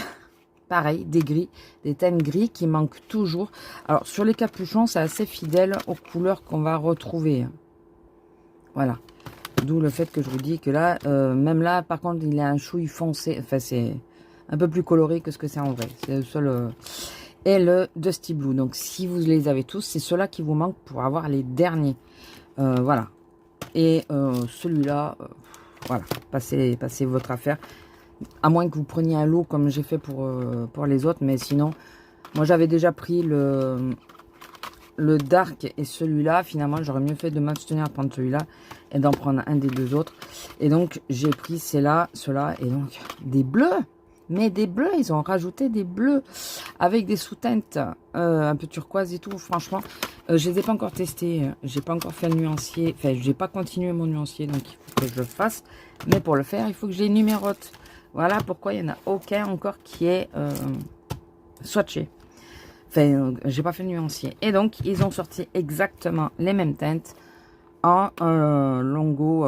pareil, des gris, des teintes gris qui manquent toujours. Alors, sur les capuchons, c'est assez fidèle aux couleurs qu'on va retrouver. Voilà. D'où le fait que je vous dis que là, même là, par contre, il a un chouille foncé. Enfin, c'est un peu plus coloré que ce que c'est en vrai. C'est le seul... Et le Dusty Blue. Donc, si vous les avez tous, c'est ceux-là qui vous manquent pour avoir les derniers. Voilà. Et celui-là, voilà. Passez votre affaire. À moins que vous preniez un lot comme j'ai fait pour les autres. Mais sinon, moi, j'avais déjà pris le Dark et celui-là. Finalement, j'aurais mieux fait de m'abstenir de prendre celui-là et d'en prendre un des 2 autres. Et donc, j'ai pris ceux-là. Et donc, des bleus. Mais des bleus, ils ont rajouté des bleus avec des sous-teintes un peu turquoise et tout. Franchement, je les ai pas encore testés. J'ai pas encore fait le nuancier. Enfin, j'ai pas continué mon nuancier, donc il faut que je le fasse. Mais pour le faire, il faut que je les numérote. Voilà pourquoi il n'y en a aucun encore qui est swatché. Enfin, j'ai pas fait le nuancier. Et donc, ils ont sorti exactement les mêmes teintes en Longo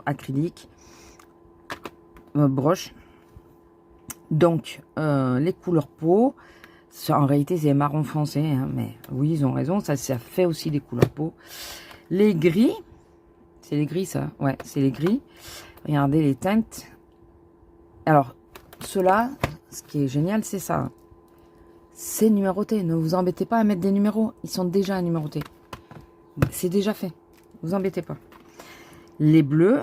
acrylique broche. Donc, les couleurs peau, ça, en réalité, c'est marron foncé. Hein, mais oui, ils ont raison. Ça fait aussi des couleurs peau. Les gris. C'est les gris, ça. Ouais, c'est les gris. Regardez les teintes. Alors, ceux-là, ce qui est génial, c'est ça. C'est numéroté. Ne vous embêtez pas à mettre des numéros. Ils sont déjà numérotés. C'est déjà fait. Ne vous embêtez pas. Les bleus.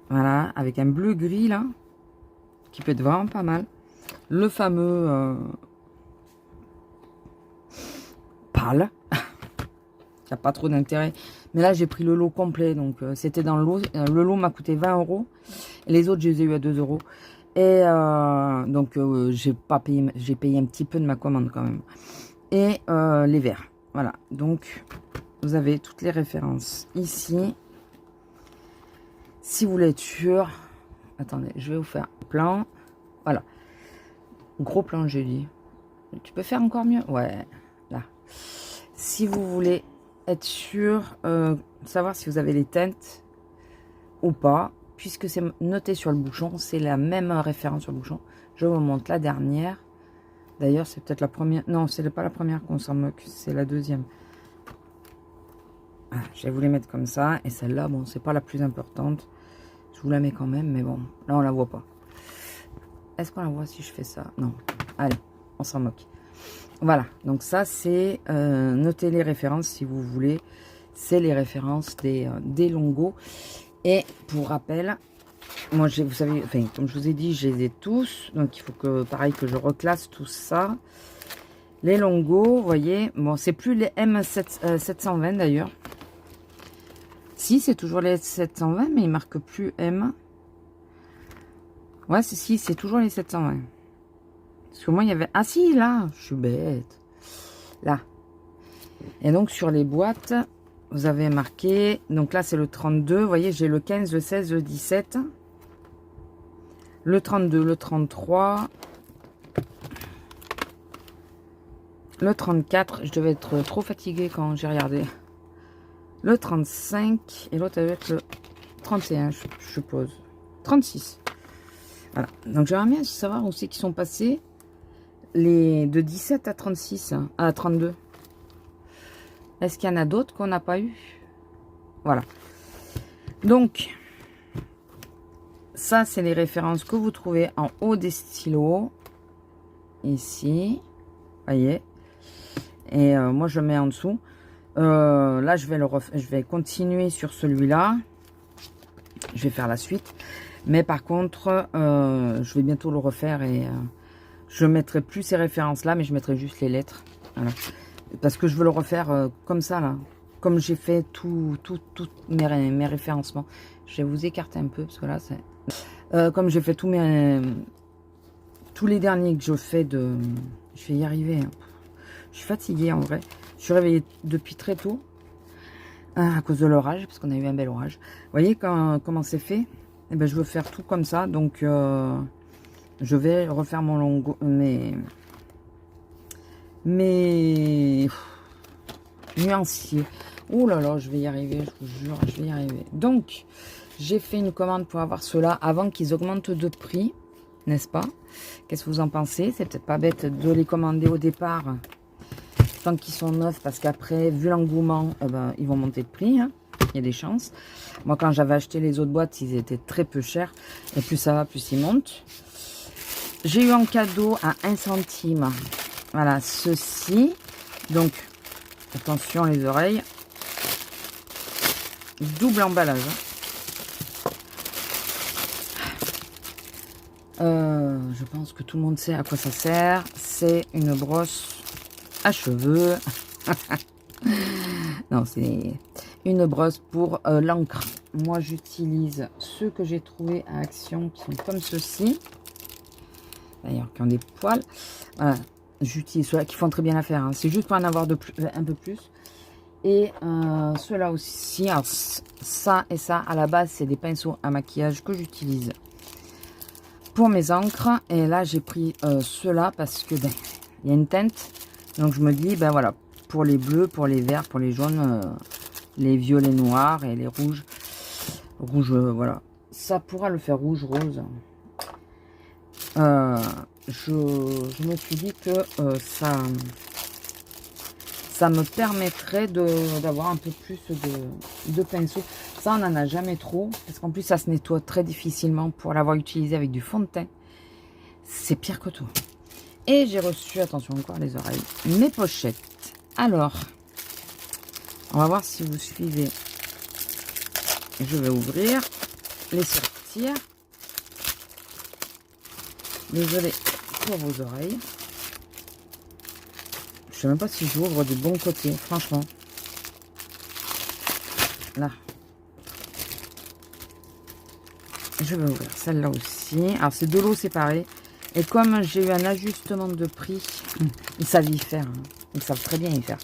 Voilà, avec un bleu gris, là. Qui peut être vraiment pas mal. Le fameux pâle. Qui n'a pas trop d'intérêt. Mais là, j'ai pris le lot complet. Donc, c'était dans le lot. Le lot m'a coûté 20 €. Et les autres, je les ai eu à 2 €. Et donc, j'ai payé un petit peu de ma commande quand même. Et les verts. Voilà. Donc, vous avez toutes les références ici. Si vous voulez être sûr... Attendez, je vais vous faire un plan. Voilà. Gros plan, j'ai dit. Tu peux faire encore mieux? Ouais, là. Si vous voulez être sûr, savoir si vous avez les teintes ou pas, puisque c'est noté sur le bouchon, c'est la même référence sur le bouchon. Je vous montre la dernière. D'ailleurs, c'est peut-être la première. Non, c'est pas la première qu'on s'en moque, c'est la deuxième. Ah, je vais vous les mettre comme ça. Et celle-là, bon, c'est pas la plus importante. Je vous la mets quand même, mais bon, là, on la voit pas. Est-ce qu'on la voit si je fais ça? Non. Allez, on s'en moque. Voilà, donc ça, c'est... notez les références si vous voulez. C'est les références des longos. Et pour rappel, moi, vous savez, enfin, comme je vous ai dit, je les ai tous. Donc, il faut que, pareil, que je reclasse tout ça. Les longos, vous voyez, bon, c'est plus les M720 d'ailleurs. Si, c'est toujours les 720, mais il marque plus M. Ouais, si, c'est toujours les 720. Parce que moi, il y avait... Ah si, là, je suis bête. Là. Et donc, sur les boîtes, vous avez marqué... Donc là, c'est le 32. Vous voyez, j'ai le 15, le 16, le 17. Le 32, le 33. Le 34. Je devais être trop fatiguée quand j'ai regardé. Le 35. Et l'autre avec le 31, je suppose. 36. Voilà. Donc, j'aimerais bien savoir aussi qui sont passés les de 17 à 36, à 32. Est-ce qu'il y en a d'autres qu'on n'a pas eu? Voilà. Donc, ça, c'est les références que vous trouvez en haut des stylos. Ici. Voyez. Et moi, je mets en dessous. Là, je vais continuer sur celui-là. Je vais faire la suite. Mais par contre, je vais bientôt le refaire et je mettrai plus ces références-là, mais je mettrai juste les lettres. Voilà. Parce que je veux le refaire comme ça, là. Comme j'ai fait tous mes référencements. Je vais vous écarter un peu, parce que là, c'est... comme j'ai fait tous les derniers que je fais de... Je vais y arriver. Hein. Je suis fatiguée, en vrai. Je suis réveillée depuis très tôt. À cause de l'orage, parce qu'on a eu un bel orage. Vous voyez comment c'est fait? Eh ben, je veux faire tout comme ça. Donc, je vais refaire mon longo... mes nuanciers. Oh là là, je vais y arriver, je vous jure, je vais y arriver. Donc, j'ai fait une commande pour avoir cela avant qu'ils augmentent de prix, n'est-ce pas? Qu'est-ce que vous en pensez? C'est peut-être pas bête de les commander au départ, tant qu'ils sont neufs, parce qu'après, vu l'engouement, eh ben, ils vont monter de prix, hein. Il y a des chances. Moi, quand j'avais acheté les autres boîtes, ils étaient très peu chers. Et plus ça va, plus ils montent. J'ai eu en cadeau à 1 centime. Voilà, ceci. Donc, attention les oreilles. Double emballage. Je pense que tout le monde sait à quoi ça sert. C'est une brosse à cheveux. Non, c'est une brosse pour l'encre. Moi, j'utilise ceux que j'ai trouvés à Action qui sont comme ceci. D'ailleurs, qui ont des poils. Voilà. J'utilise ceux-là qui font très bien l'affaire. Hein. C'est juste pour en avoir un peu plus. Et ceux-là aussi. Alors, ça et ça, à la base, c'est des pinceaux à maquillage que j'utilise pour mes encres. Et là, j'ai pris ceux-là parce que, ben, il y a une teinte. Donc, je me dis, ben voilà, pour les bleus, pour les verts, pour les jaunes, les violets noirs et les rouges. Rouge, voilà. Ça pourra le faire rouge, rose. Je me suis dit que ça me permettrait d'avoir un peu plus de pinceau. Ça, on n'en a jamais trop, parce qu'en plus, ça se nettoie très difficilement pour l'avoir utilisé avec du fond de teint. C'est pire que tout. Et j'ai reçu, attention encore les oreilles, mes pochettes. Alors, on va voir si vous suivez. Je vais ouvrir, les sortir. Désolée pour vos oreilles. Je sais même pas si j'ouvre du bon côté, franchement. Là. Je vais ouvrir celle-là aussi. Alors, c'est de l'eau séparée. Et comme j'ai eu un ajustement de prix, ils savent y faire. Hein. Ils savent très bien y faire.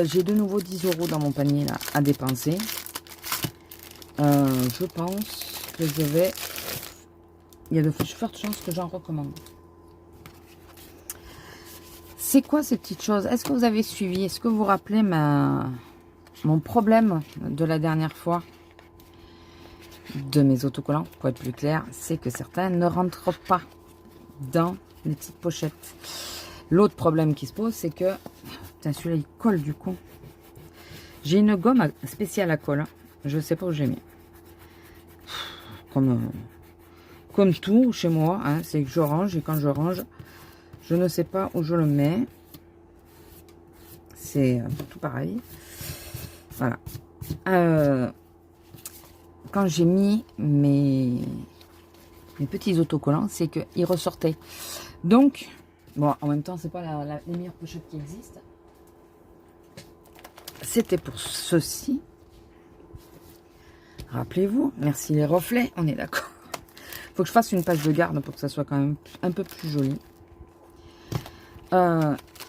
J'ai de nouveau 10 € dans mon panier là, à dépenser. Je pense que je vais... Il y a de fortes chances que j'en recommande. C'est quoi ces petites choses? Est-ce que vous avez suivi? Est-ce que vous vous rappelez mon problème de la dernière fois de mes autocollants, pour être plus clair, c'est que certains ne rentrent pas dans les petites pochettes. L'autre problème qui se pose, c'est que... Putain, celui-là, il colle du coup. J'ai une gomme spéciale à colle. Je ne sais pas où j'ai mis. Comme tout chez moi, hein, c'est que je range et quand je range, je ne sais pas où je le mets. C'est tout pareil. Voilà. Quand j'ai mis mes petits autocollants, c'est qu'ils ressortaient. Donc, bon, en même temps, c'est pas les meilleures pochettes qui existent. C'était pour ceci. Rappelez-vous, merci les reflets, on est d'accord. Faut que je fasse une page de garde pour que ça soit quand même un peu plus joli.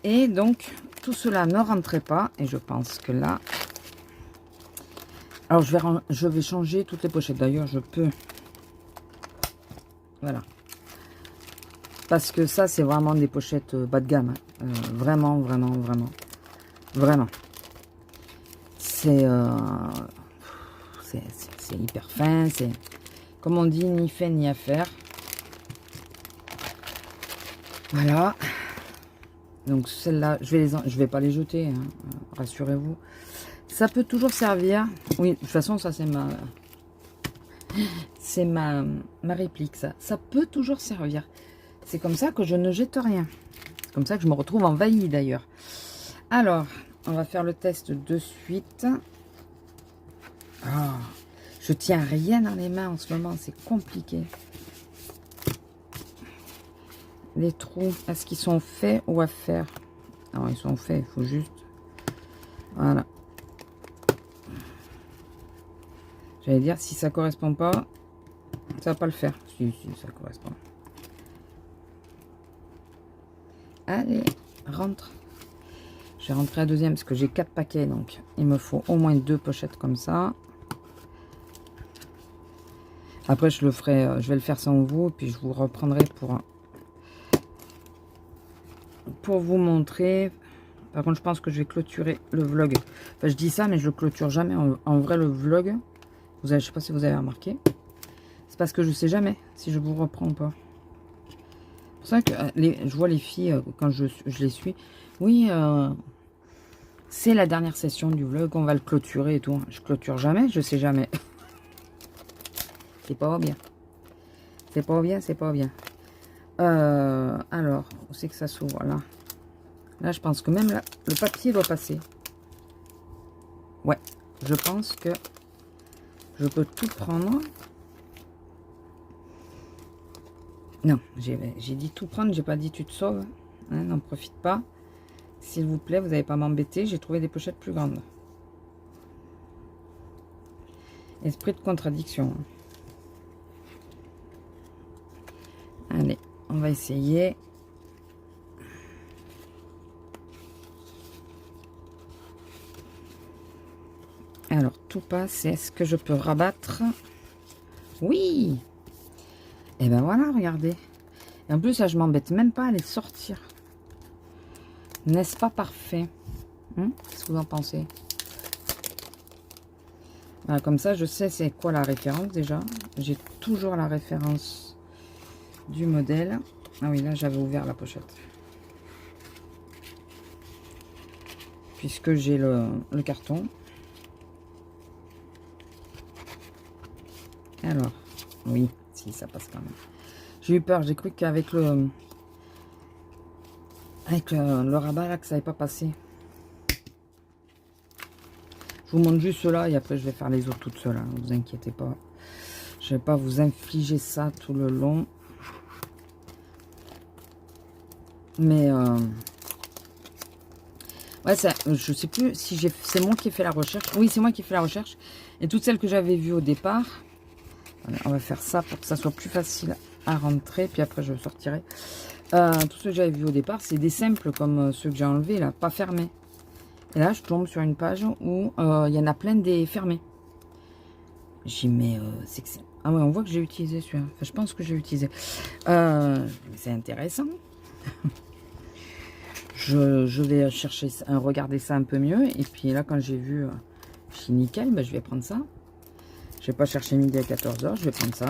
Et donc, tout cela ne rentrait pas. Et je pense que là... Alors, je vais changer toutes les pochettes. D'ailleurs, je peux... Voilà. Parce que ça, c'est vraiment des pochettes bas de gamme. Hein. Vraiment, vraiment, vraiment. Vraiment. C'est hyper fin. C'est, comme on dit, ni fait ni à faire. Voilà. Donc celle-là, je vais pas les jeter, hein, rassurez-vous. Ça peut toujours servir. Oui, de toute façon, ça c'est ma réplique, ça. Ça peut toujours servir. C'est comme ça que je ne jette rien. C'est comme ça que je me retrouve envahie d'ailleurs. Alors, on va faire le test de suite. Oh, je tiens rien dans les mains en ce moment, c'est compliqué. Les trous, est-ce qu'ils sont faits ou à faire? Non, ils sont faits, il faut juste... Voilà. J'allais dire, si ça correspond pas, ça va pas le faire. Si, ça correspond. Allez, rentre. Je vais rentrer à deuxième parce que j'ai 4 paquets, donc il me faut au moins 2 pochettes comme ça. Après, je vais le faire sans vous, puis je vous reprendrai pour vous montrer. Par contre, je pense que je vais clôturer le vlog. Enfin, je dis ça, mais je le clôture jamais. En vrai, le vlog, je sais pas si vous avez remarqué. C'est parce que je sais jamais si je vous reprends ou pas. C'est pour ça que je vois les filles, quand je les suis. Oui, c'est la dernière session du vlog, on va le clôturer et tout. Je clôture jamais, je sais jamais. C'est pas bien. C'est pas bien, c'est pas bien. Alors, où c'est que ça s'ouvre là? Là, je pense que même là, le papier doit passer. Ouais, je pense que je peux tout prendre. Non, j'ai dit tout prendre, j'ai pas dit tu te sauves. Hein, n'en profite pas. S'il vous plaît, vous n'allez pas m'embêter, j'ai trouvé des pochettes plus grandes. Esprit de contradiction. Allez, on va essayer. Alors, tout passe. Est-ce que je peux rabattre? Oui. Et ben voilà, regardez. Et en plus, là, je m'embête même pas à les sortir. N'est-ce pas parfait? Qu'est-ce que vous en pensez? Voilà, comme ça, je sais c'est quoi la référence déjà. J'ai toujours la référence du modèle. Ah oui, là, j'avais ouvert la pochette. Puisque j'ai le carton. Alors, oui, si, ça passe quand même. J'ai eu peur, j'ai cru qu'avec le rabat, là, que ça n'allait pas passer. Je vous montre juste cela et après, je vais faire les autres toutes seules. Hein, ne vous inquiétez pas. Je ne vais pas vous infliger ça tout le long. Mais, ouais, ça, je sais plus si c'est moi qui ai fait la recherche. Oui, c'est moi qui ai fait la recherche. Et toutes celles que j'avais vues au départ, on va faire ça pour que ça soit plus facile à rentrer. Puis après, je sortirai. Tout ce que j'avais vu au départ, c'est des simples comme ceux que j'ai enlevés, là, pas fermés. Et là, je tombe sur une page où il y en a plein des fermés. J'y mets... c'est que ah ouais, on voit que j'ai utilisé celui-là. Enfin, je pense que j'ai utilisé. C'est intéressant. Je vais chercher, regarder ça un peu mieux. Et puis là, quand j'ai vu chez Nickel, ben, je vais prendre ça. Je vais pas chercher midi à 14 h, je vais prendre ça.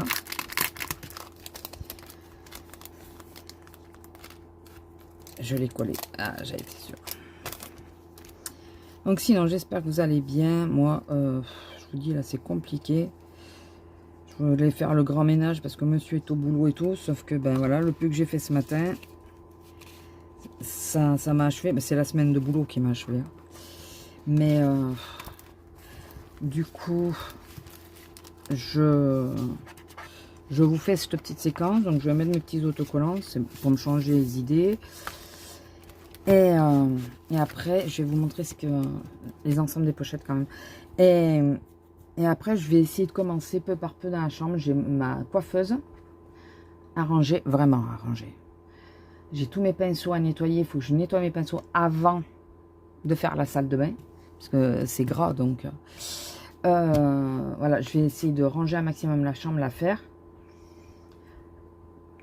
Je l'ai collé. Ah, j'avais été sûre. Donc sinon, j'espère que vous allez bien. Moi, je vous dis, là, c'est compliqué. Je voulais faire le grand ménage parce que monsieur est au boulot et tout. Sauf que, ben voilà, le plus que j'ai fait ce matin, ça m'a achevé. Ben, c'est la semaine de boulot qui m'a achevé. Mais, du coup, je vous fais cette petite séquence. Donc, je vais mettre mes petits autocollants. C'est pour me changer les idées. Et après, je vais vous montrer les ensembles des pochettes quand même. Et après, je vais essayer de commencer peu par peu dans la chambre. J'ai ma coiffeuse à ranger, vraiment à ranger. J'ai tous mes pinceaux à nettoyer. Il faut que je nettoie mes pinceaux avant de faire la salle de bain. Parce que c'est gras, donc... voilà, je vais essayer de ranger un maximum la chambre, la faire.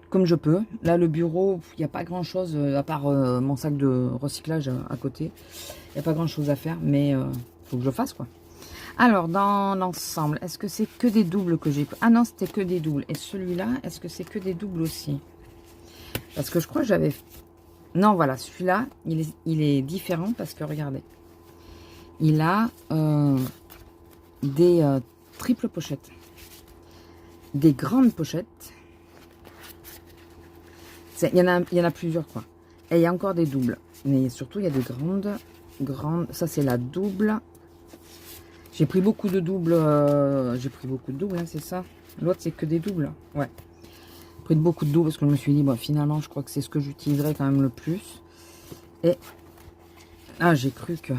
Comme je peux. Là, le bureau, il n'y a pas grand-chose, à part mon sac de recyclage à côté. Il n'y a pas grand-chose à faire, mais il faut que je fasse, quoi. Alors, dans l'ensemble, est-ce que c'est que des doubles que j'ai... Ah non, c'était que des doubles. Et celui-là, est-ce que c'est que des doubles aussi? Parce que je crois que j'avais... Non, voilà, celui-là, il est différent parce que, regardez. Il a des triples pochettes. Des grandes pochettes. Il y en a plusieurs, quoi. Et il y a encore des doubles. Mais surtout, il y a des grandes... Ça, c'est la double. J'ai pris beaucoup de doubles. Hein, c'est ça. L'autre, c'est que des doubles. Ouais. J'ai pris beaucoup de doubles parce que je me suis dit, bon, finalement, je crois que c'est ce que j'utiliserai quand même le plus. Et... Ah, j'ai cru que...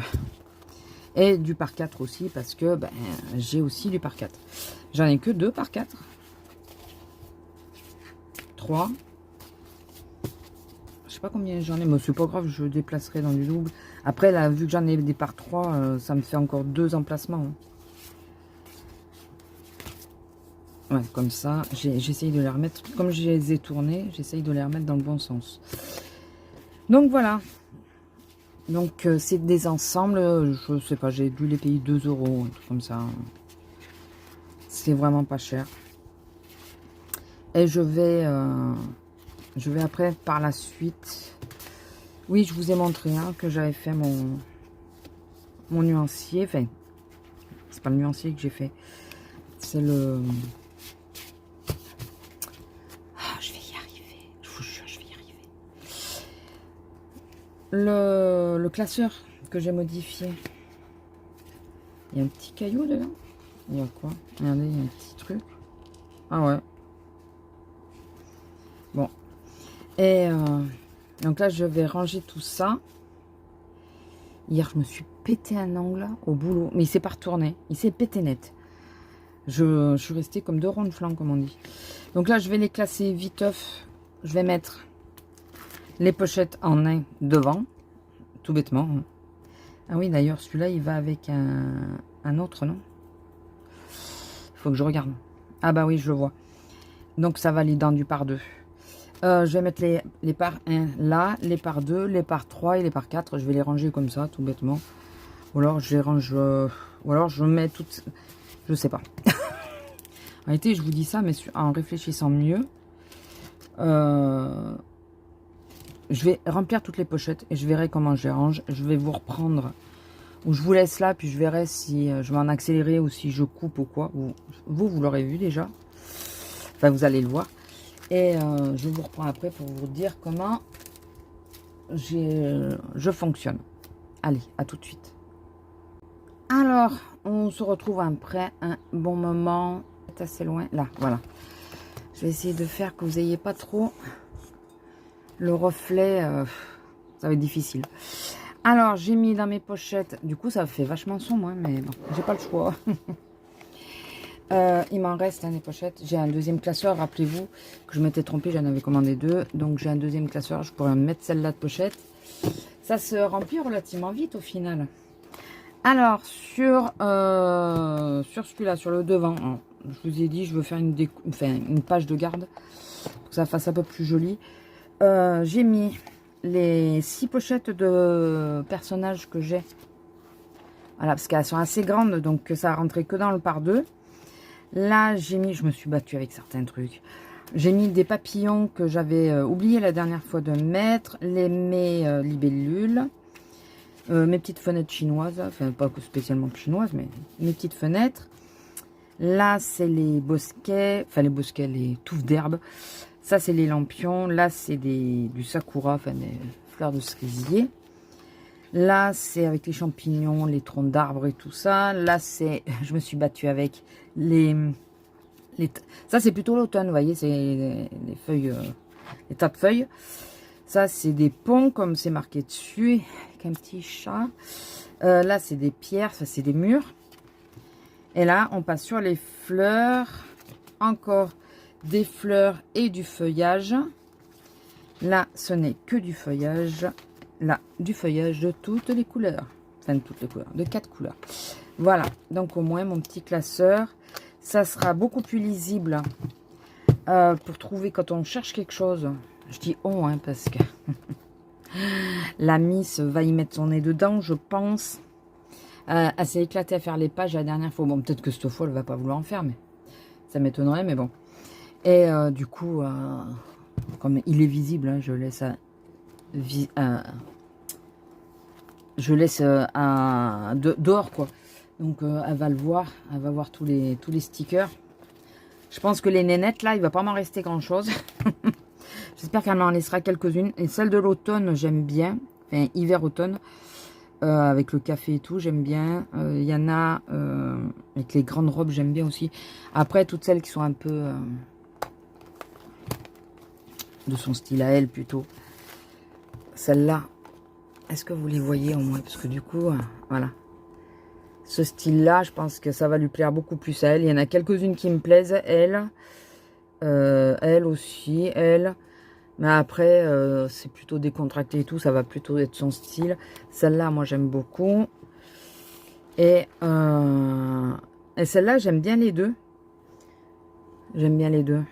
Et du par 4 aussi, parce que ben, j'ai aussi du par 4. J'en ai que 2 par 4. 3. Je sais pas combien j'en ai, mais c'est pas grave, je déplacerai dans du double. Après, là, vu que j'en ai des par 3, ça me fait encore 2 emplacements. Hein. Ouais, comme ça, j'essaye de les remettre, comme je les ai tournés, j'essaye de les remettre dans le bon sens. Donc voilà. Donc c'est des ensembles, je sais pas, j'ai dû les payer 2 €, un truc comme ça. C'est vraiment pas cher. Et je vais après, par la suite... Oui, je vous ai montré hein, que j'avais fait mon nuancier. Enfin, c'est pas le nuancier que j'ai fait. C'est le... Ah, je vais y arriver. Je vous jure, je vais y arriver. Le classeur que j'ai modifié. Il y a un petit caillou dedans. Il y a quoi? Regardez, il y a un petit truc. Ah ouais. Bon. Et donc là, je vais ranger tout ça. Hier, je me suis pété un ongle au boulot. Mais il s'est pas retourné. Il s'est pété net. Je suis restée comme 2 ronds de flanc, comme on dit. Donc là, je vais les classer viteuf. Je vais mettre les pochettes en un devant. Tout bêtement. Ah oui, d'ailleurs, celui-là, il va avec un autre, non? Il faut que je regarde. Ah bah oui, je le vois. Donc ça va aller dans du par 2. Je vais mettre les par 1 là, les par 2, les par 3 et les par 4. Je vais les ranger comme ça, tout bêtement. Ou alors je les range... ou alors je mets toutes... Je sais pas. En réalité, je vous dis ça, mais en réfléchissant mieux. Je vais remplir toutes les pochettes et je verrai comment je les range. Je vais vous reprendre, ou je vous laisse là, puis je verrai si je vais en accélérer ou si je coupe ou quoi. Vous l'aurez vu déjà. Enfin, vous allez le voir. Et je vous reprends après pour vous dire comment je fonctionne. Allez, à tout de suite. Alors, on se retrouve après un bon moment. C'est assez loin. Là, voilà. Je vais essayer de faire que vous n'ayez pas trop le reflet. Ça va être difficile. Alors, j'ai mis dans mes pochettes. Du coup, ça fait vachement sombre, hein, mais bon, j'ai pas le choix. Il m'en reste des pochettes. J'ai un deuxième classeur. Rappelez-vous que je m'étais trompée, j'en avais commandé 2. Donc, j'ai un deuxième classeur. Je pourrais mettre celle-là de pochette. Ça se remplit relativement vite au final. Alors, sur celui-là, sur le devant, hein, je vous ai dit, je veux faire une page de garde pour que ça fasse un peu plus joli. J'ai mis les 6 pochettes de personnages que j'ai. Voilà, parce qu'elles sont assez grandes, donc ça rentrait que dans le par-deux. Là, j'ai mis, je me suis battue avec certains trucs. J'ai mis des papillons que j'avais oublié la dernière fois de mettre, mes libellules, mes petites fenêtres chinoises, enfin pas spécialement chinoises, mais mes petites fenêtres. Là, c'est les bosquets, enfin les bosquets, les touffes d'herbe. Ça, c'est les lampions. Là, c'est du sakura, enfin des fleurs de cerisier. Là, c'est avec les champignons, les troncs d'arbres et tout ça. Là, c'est, je me suis battue avec ça, c'est plutôt l'automne, vous voyez, c'est les feuilles, les tas de feuilles. Ça, c'est des ponts, comme c'est marqué dessus, avec un petit chat. Là, c'est des pierres, ça, c'est des murs. Et là, on passe sur les fleurs. Encore des fleurs et du feuillage. Là, ce n'est que du feuillage. Là, du feuillage de toutes les couleurs. Enfin, de toutes les couleurs, de 4 couleurs. Voilà, donc au moins, mon petit classeur. Ça sera beaucoup plus lisible pour trouver quand on cherche quelque chose. Je dis on, hein, parce que la Miss va y mettre son nez dedans, je pense. Elle s'est éclatée à faire les pages la dernière fois. Bon, peut-être que cette fois, elle va pas vouloir en faire, mais ça m'étonnerait, mais bon. Et du coup, comme il est visible, hein, je laisse dehors, quoi. Donc, elle va le voir. Elle va voir tous les stickers. Je pense que les nénettes, là, il va pas m'en rester grand-chose. J'espère qu'elle m'en laissera quelques-unes. Et celle de l'automne, j'aime bien. Enfin, hiver-automne. Avec le café et tout, j'aime bien. Il y en a avec les grandes robes, j'aime bien aussi. Après, toutes celles qui sont un peu de son style à elle, plutôt. Celle-là, est-ce que vous les voyez au moins? Parce que du coup, voilà. Ce style-là, je pense que ça va lui plaire beaucoup plus à elle. Il y en a quelques-unes qui me plaisent, elle. Elle aussi, elle. Mais après, c'est plutôt décontracté et tout. Ça va plutôt être son style. Celle-là, moi, j'aime beaucoup. Et celle-là, j'aime bien les deux. J'aime bien les deux.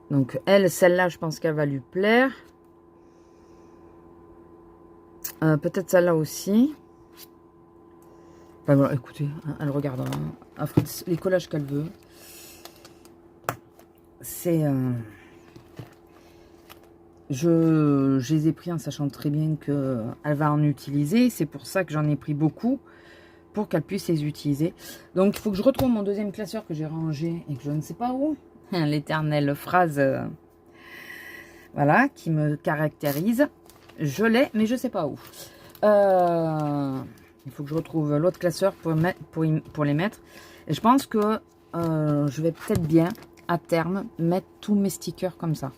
Donc, elle, celle-là, je pense qu'elle va lui plaire. Peut-être celle-là aussi. Enfin, voilà, écoutez, elle regardera. Elle fera les collages qu'elle veut. C'est... Je les ai pris en sachant très bien qu'elle va en utiliser. C'est pour ça que j'en ai pris beaucoup. Pour qu'elle puisse les utiliser. Donc, il faut que je retrouve mon deuxième classeur que j'ai rangé et que je ne sais pas où. L'éternelle phrase, voilà, qui me caractérise. Je l'ai, mais je ne sais pas où. Il faut que je retrouve l'autre classeur pour les mettre. Et je pense que je vais peut-être bien, à terme, mettre tous mes stickers comme ça.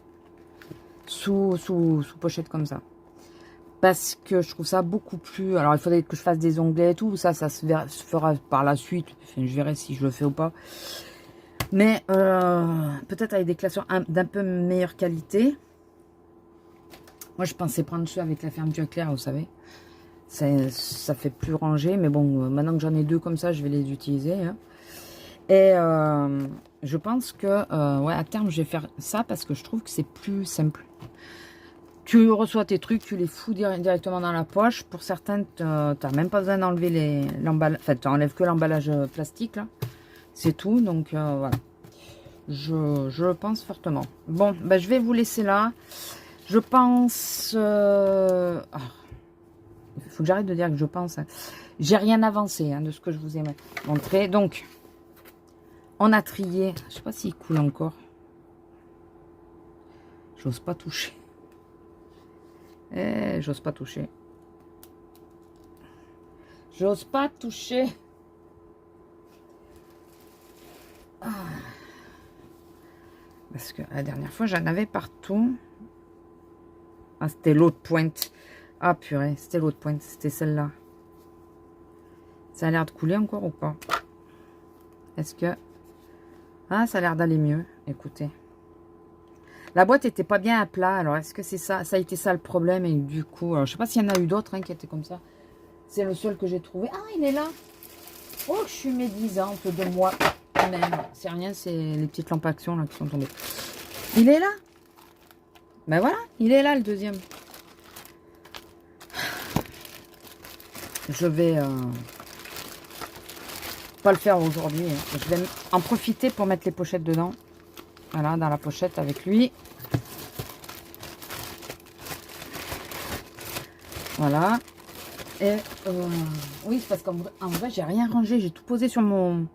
Sous pochette comme ça. Parce que je trouve ça beaucoup plus... Alors, il faudrait que je fasse des onglets et tout. Ça se fera par la suite. Enfin, je verrai si je le fais ou pas. Mais peut-être avec des classeurs d'un peu meilleure qualité. Moi, je pensais prendre ceux avec la fermeture claire, vous savez. Ça fait plus rangé. Mais bon, maintenant que j'en ai deux comme ça, je vais les utiliser. Hein. Et je pense que, ouais, à terme, je vais faire ça parce que je trouve que c'est plus simple. Tu reçois tes trucs, tu les fous directement dans la poche. Pour certaines, tu n'as même pas besoin d'enlever l'emballage. Enfin, tu n'enlèves que l'emballage plastique, là. C'est tout, donc voilà. Je le pense fortement. Bon, ben, je vais vous laisser là. Je pense... il faut que j'arrête de dire que je pense. Hein. J'ai rien avancé hein, de ce que je vous ai montré. Donc, on a trié. Je sais pas s'il coule encore. J'ose pas toucher. J'ose pas toucher. J'ose pas toucher. Ah. Parce que la dernière fois, j'en avais partout. Ah, c'était l'autre pointe. Ah, purée, c'était l'autre pointe. C'était celle-là. Ça a l'air de couler encore ou pas? Est-ce que... Ah, ça a l'air d'aller mieux. Écoutez. La boîte était pas bien à plat. Alors, est-ce que c'est ça? Ça a été ça le problème. Et du coup, je sais pas s'il y en a eu d'autres hein, qui étaient comme ça. C'est le seul que j'ai trouvé. Ah, il est là. Oh, je suis médisante de moi même. C'est rien, c'est les petites lampes action là qui sont tombées. Il est là. Ben voilà, il est là le deuxième. Je vais pas le faire aujourd'hui. Hein. Je vais en profiter pour mettre les pochettes dedans. Voilà, dans la pochette avec lui. Voilà. Et oui, c'est parce qu'en vrai, j'ai rien rangé. J'ai tout posé sur mon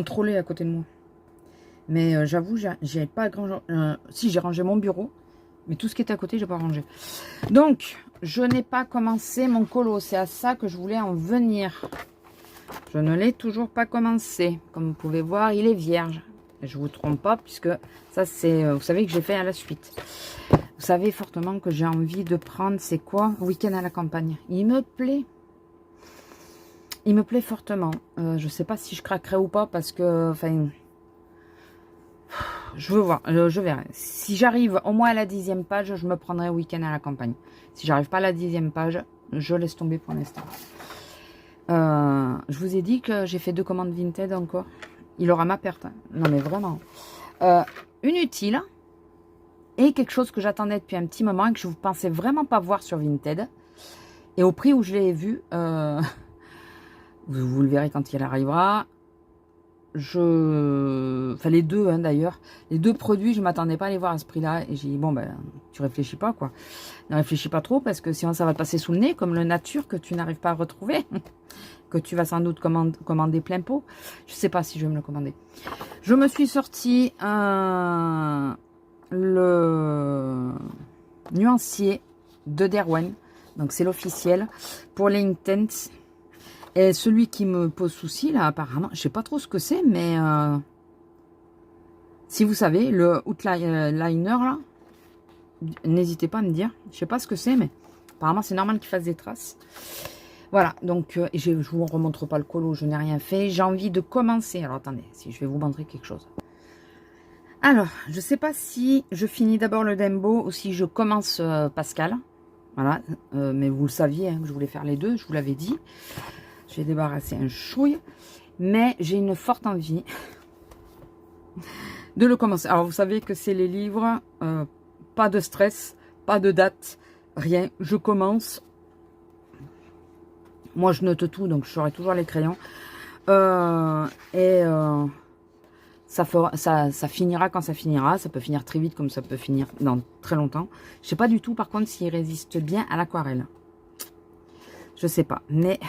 trolley à côté de moi. Mais j'avoue, j'ai pas grand... si, j'ai rangé mon bureau. Mais tout ce qui est à côté, j'ai pas rangé. Donc, je n'ai pas commencé mon colo. C'est à ça que je voulais en venir. Je ne l'ai toujours pas commencé. Comme vous pouvez voir, il est vierge. Je ne vous trompe pas, puisque ça, c'est... vous savez que j'ai fait à la suite. Vous savez fortement que j'ai envie de prendre, c'est quoi? Week-end à la campagne. Il me plaît. Il me plaît fortement. Je ne sais pas si je craquerai ou pas, parce que... Enfin... Je veux voir, je verrai. Si j'arrive au moins à la 10e page, je me prendrai week-end à la campagne. Si j'arrive pas à la 10e page, je laisse tomber pour l'instant. Je vous ai dit que j'ai fait 2 commandes Vinted encore. Il aura ma perte. Hein. Non mais vraiment. Une utile. Et quelque chose que j'attendais depuis un petit moment et que je ne pensais vraiment pas voir sur Vinted. Et au prix où je l'ai vu, vous le verrez quand il arrivera. Enfin les deux hein, d'ailleurs, les deux produits, je m'attendais pas à les voir à ce prix-là. Et j'ai dit bon ben tu réfléchis pas quoi. Ne réfléchis pas trop parce que sinon ça va te passer sous le nez comme le nature que tu n'arrives pas à retrouver. Que tu vas sans doute commander plein pot. Je sais pas si je vais me le commander. Je me suis sorti le nuancier de Derwent. Donc c'est l'officiel pour les Intense. Et celui qui me pose souci, là, apparemment, je sais pas trop ce que c'est, mais si vous savez, le outliner, là, n'hésitez pas à me dire. Je sais pas ce que c'est, mais apparemment, c'est normal qu'il fasse des traces. Voilà, donc, je vous remontre pas le colo, je n'ai rien fait. J'ai envie de commencer. Alors, attendez, si je vais vous montrer quelque chose. Alors, je sais pas si je finis d'abord le Dembo ou si je commence Pascal. Voilà, mais vous le saviez, hein, que je voulais faire les deux, je vous l'avais dit. J'ai débarrassé un chouille, mais j'ai une forte envie de le commencer. Alors, vous savez que c'est les livres, pas de stress, pas de date, rien. Je commence. Moi, je note tout, donc je saurai toujours les crayons. Ça finira quand ça finira. Ça peut finir très vite, comme ça peut finir dans très longtemps. Je sais pas du tout, par contre, s'il résiste bien à l'aquarelle. Je sais pas, mais...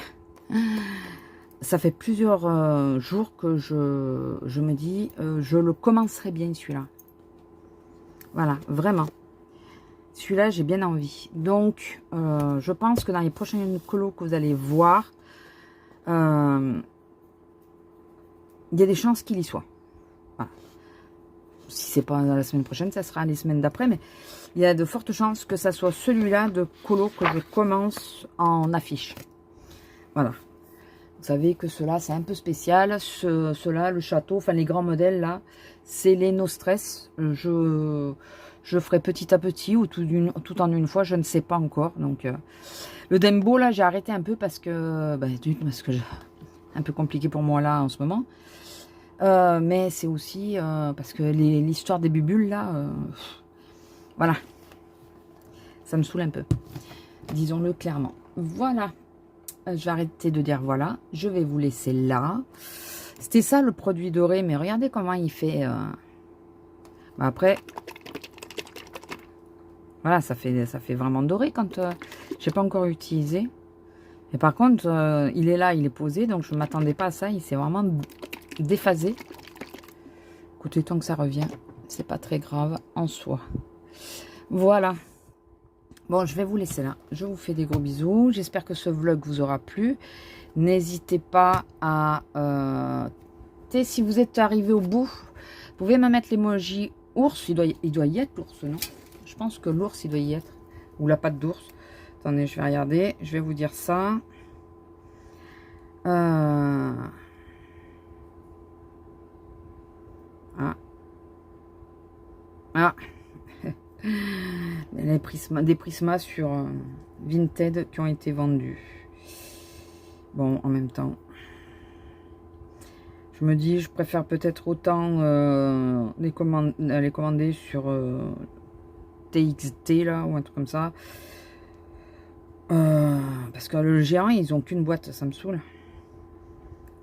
Ça fait plusieurs jours que je me dis, je le commencerai bien celui-là. Voilà, vraiment. Celui-là, j'ai bien envie. Donc, je pense que dans les prochaines colos que vous allez voir, il y a des chances qu'il y soit. Voilà. Si c'est pas la semaine prochaine, ça sera les semaines d'après, mais il y a de fortes chances que ça soit celui-là de colo que je commence en affiche. Voilà. Vous savez que cela c'est un peu spécial. Cela, le château, enfin les grands modèles là, c'est les no stress. Je ferai petit à petit ou tout en une fois, je ne sais pas encore. Donc le Dembo là, j'ai arrêté un peu parce que, parce que un peu compliqué pour moi là en ce moment. Mais c'est aussi parce que l'histoire des bubules là, voilà, ça me saoule un peu. Disons-le clairement. Voilà. Je vais arrêter de dire voilà. Je vais vous laisser là. C'était ça le produit doré. Mais regardez comment il fait. Bah, après, voilà, ça fait vraiment doré quand j'ai pas encore utilisé. Et par contre, il est là, il est posé, donc je ne m'attendais pas à ça. Il s'est vraiment déphasé. Écoutez, tant que ça revient, c'est pas très grave en soi. Voilà. Bon, je vais vous laisser là. Je vous fais des gros bisous. J'espère que ce vlog vous aura plu. N'hésitez pas à... si vous êtes arrivé au bout, vous pouvez me mettre l'emoji ours. Il doit y être l'ours, non? Je pense que l'ours, il doit y être. Ou la patte d'ours. Attendez, je vais regarder. Je vais vous dire ça. Ah. Ah. Des prismas sur Vinted qui ont été vendus. Bon, en même temps, je me dis, je préfère peut-être autant les commander sur TXT là, ou un truc comme ça. Parce que le géant, ils ont qu'une boîte, ça me saoule.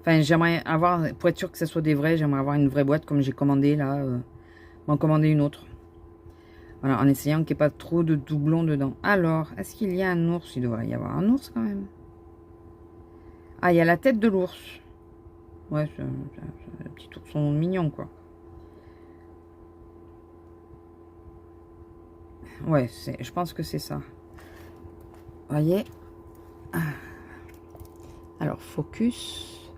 Enfin, j'aimerais avoir, pour être sûr que ce soit des vrais, j'aimerais avoir une vraie boîte comme j'ai commandé là, m'en commander une autre. Voilà, en essayant qu'il n'y ait pas trop de doublons dedans. Alors, est-ce qu'il y a un ours? Il devrait y avoir un ours quand même. Ah, il y a la tête de l'ours. Ouais, c'est un petit ourson mignon, quoi. Ouais, je pense que c'est ça. Vous voyez? Alors, focus.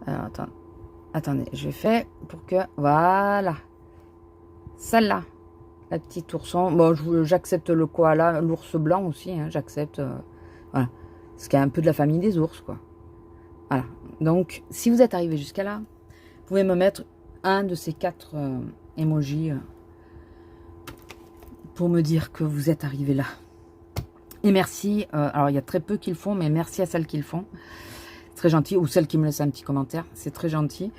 Alors, attendez, je fais pour que... Voilà. Celle-là. La petite ourson. Bon, j'accepte le koala, l'ours blanc aussi, hein, j'accepte. Voilà. Ce qui est un peu de la famille des ours, quoi. Voilà. Donc, si vous êtes arrivé jusqu'à là, vous pouvez me mettre un de ces 4 emojis pour me dire que vous êtes arrivé là. Et merci. Alors, il y a très peu qui le font, mais merci à celles qui le font. C'est très gentil. Ou celles qui me laissent un petit commentaire. C'est très gentil.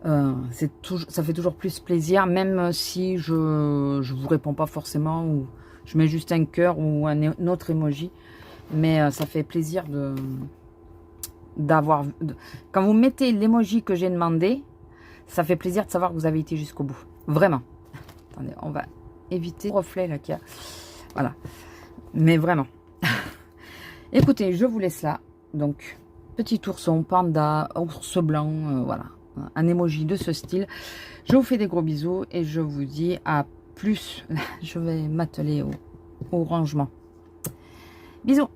Ça fait toujours plus plaisir, même si je vous réponds pas forcément, ou je mets juste un cœur ou un autre emoji, mais ça fait plaisir d'avoir... Quand vous mettez l'emoji que j'ai demandé, ça fait plaisir de savoir que vous avez été jusqu'au bout. Vraiment. Attendez, on va éviter le reflet là qu'il y a. Voilà. Mais vraiment. Écoutez, je vous laisse là. Donc, petit ourson, panda, ours blanc, voilà. Un emoji de ce style. Je vous fais des gros bisous et je vous dis à plus. Je vais m'atteler au rangement. Bisous.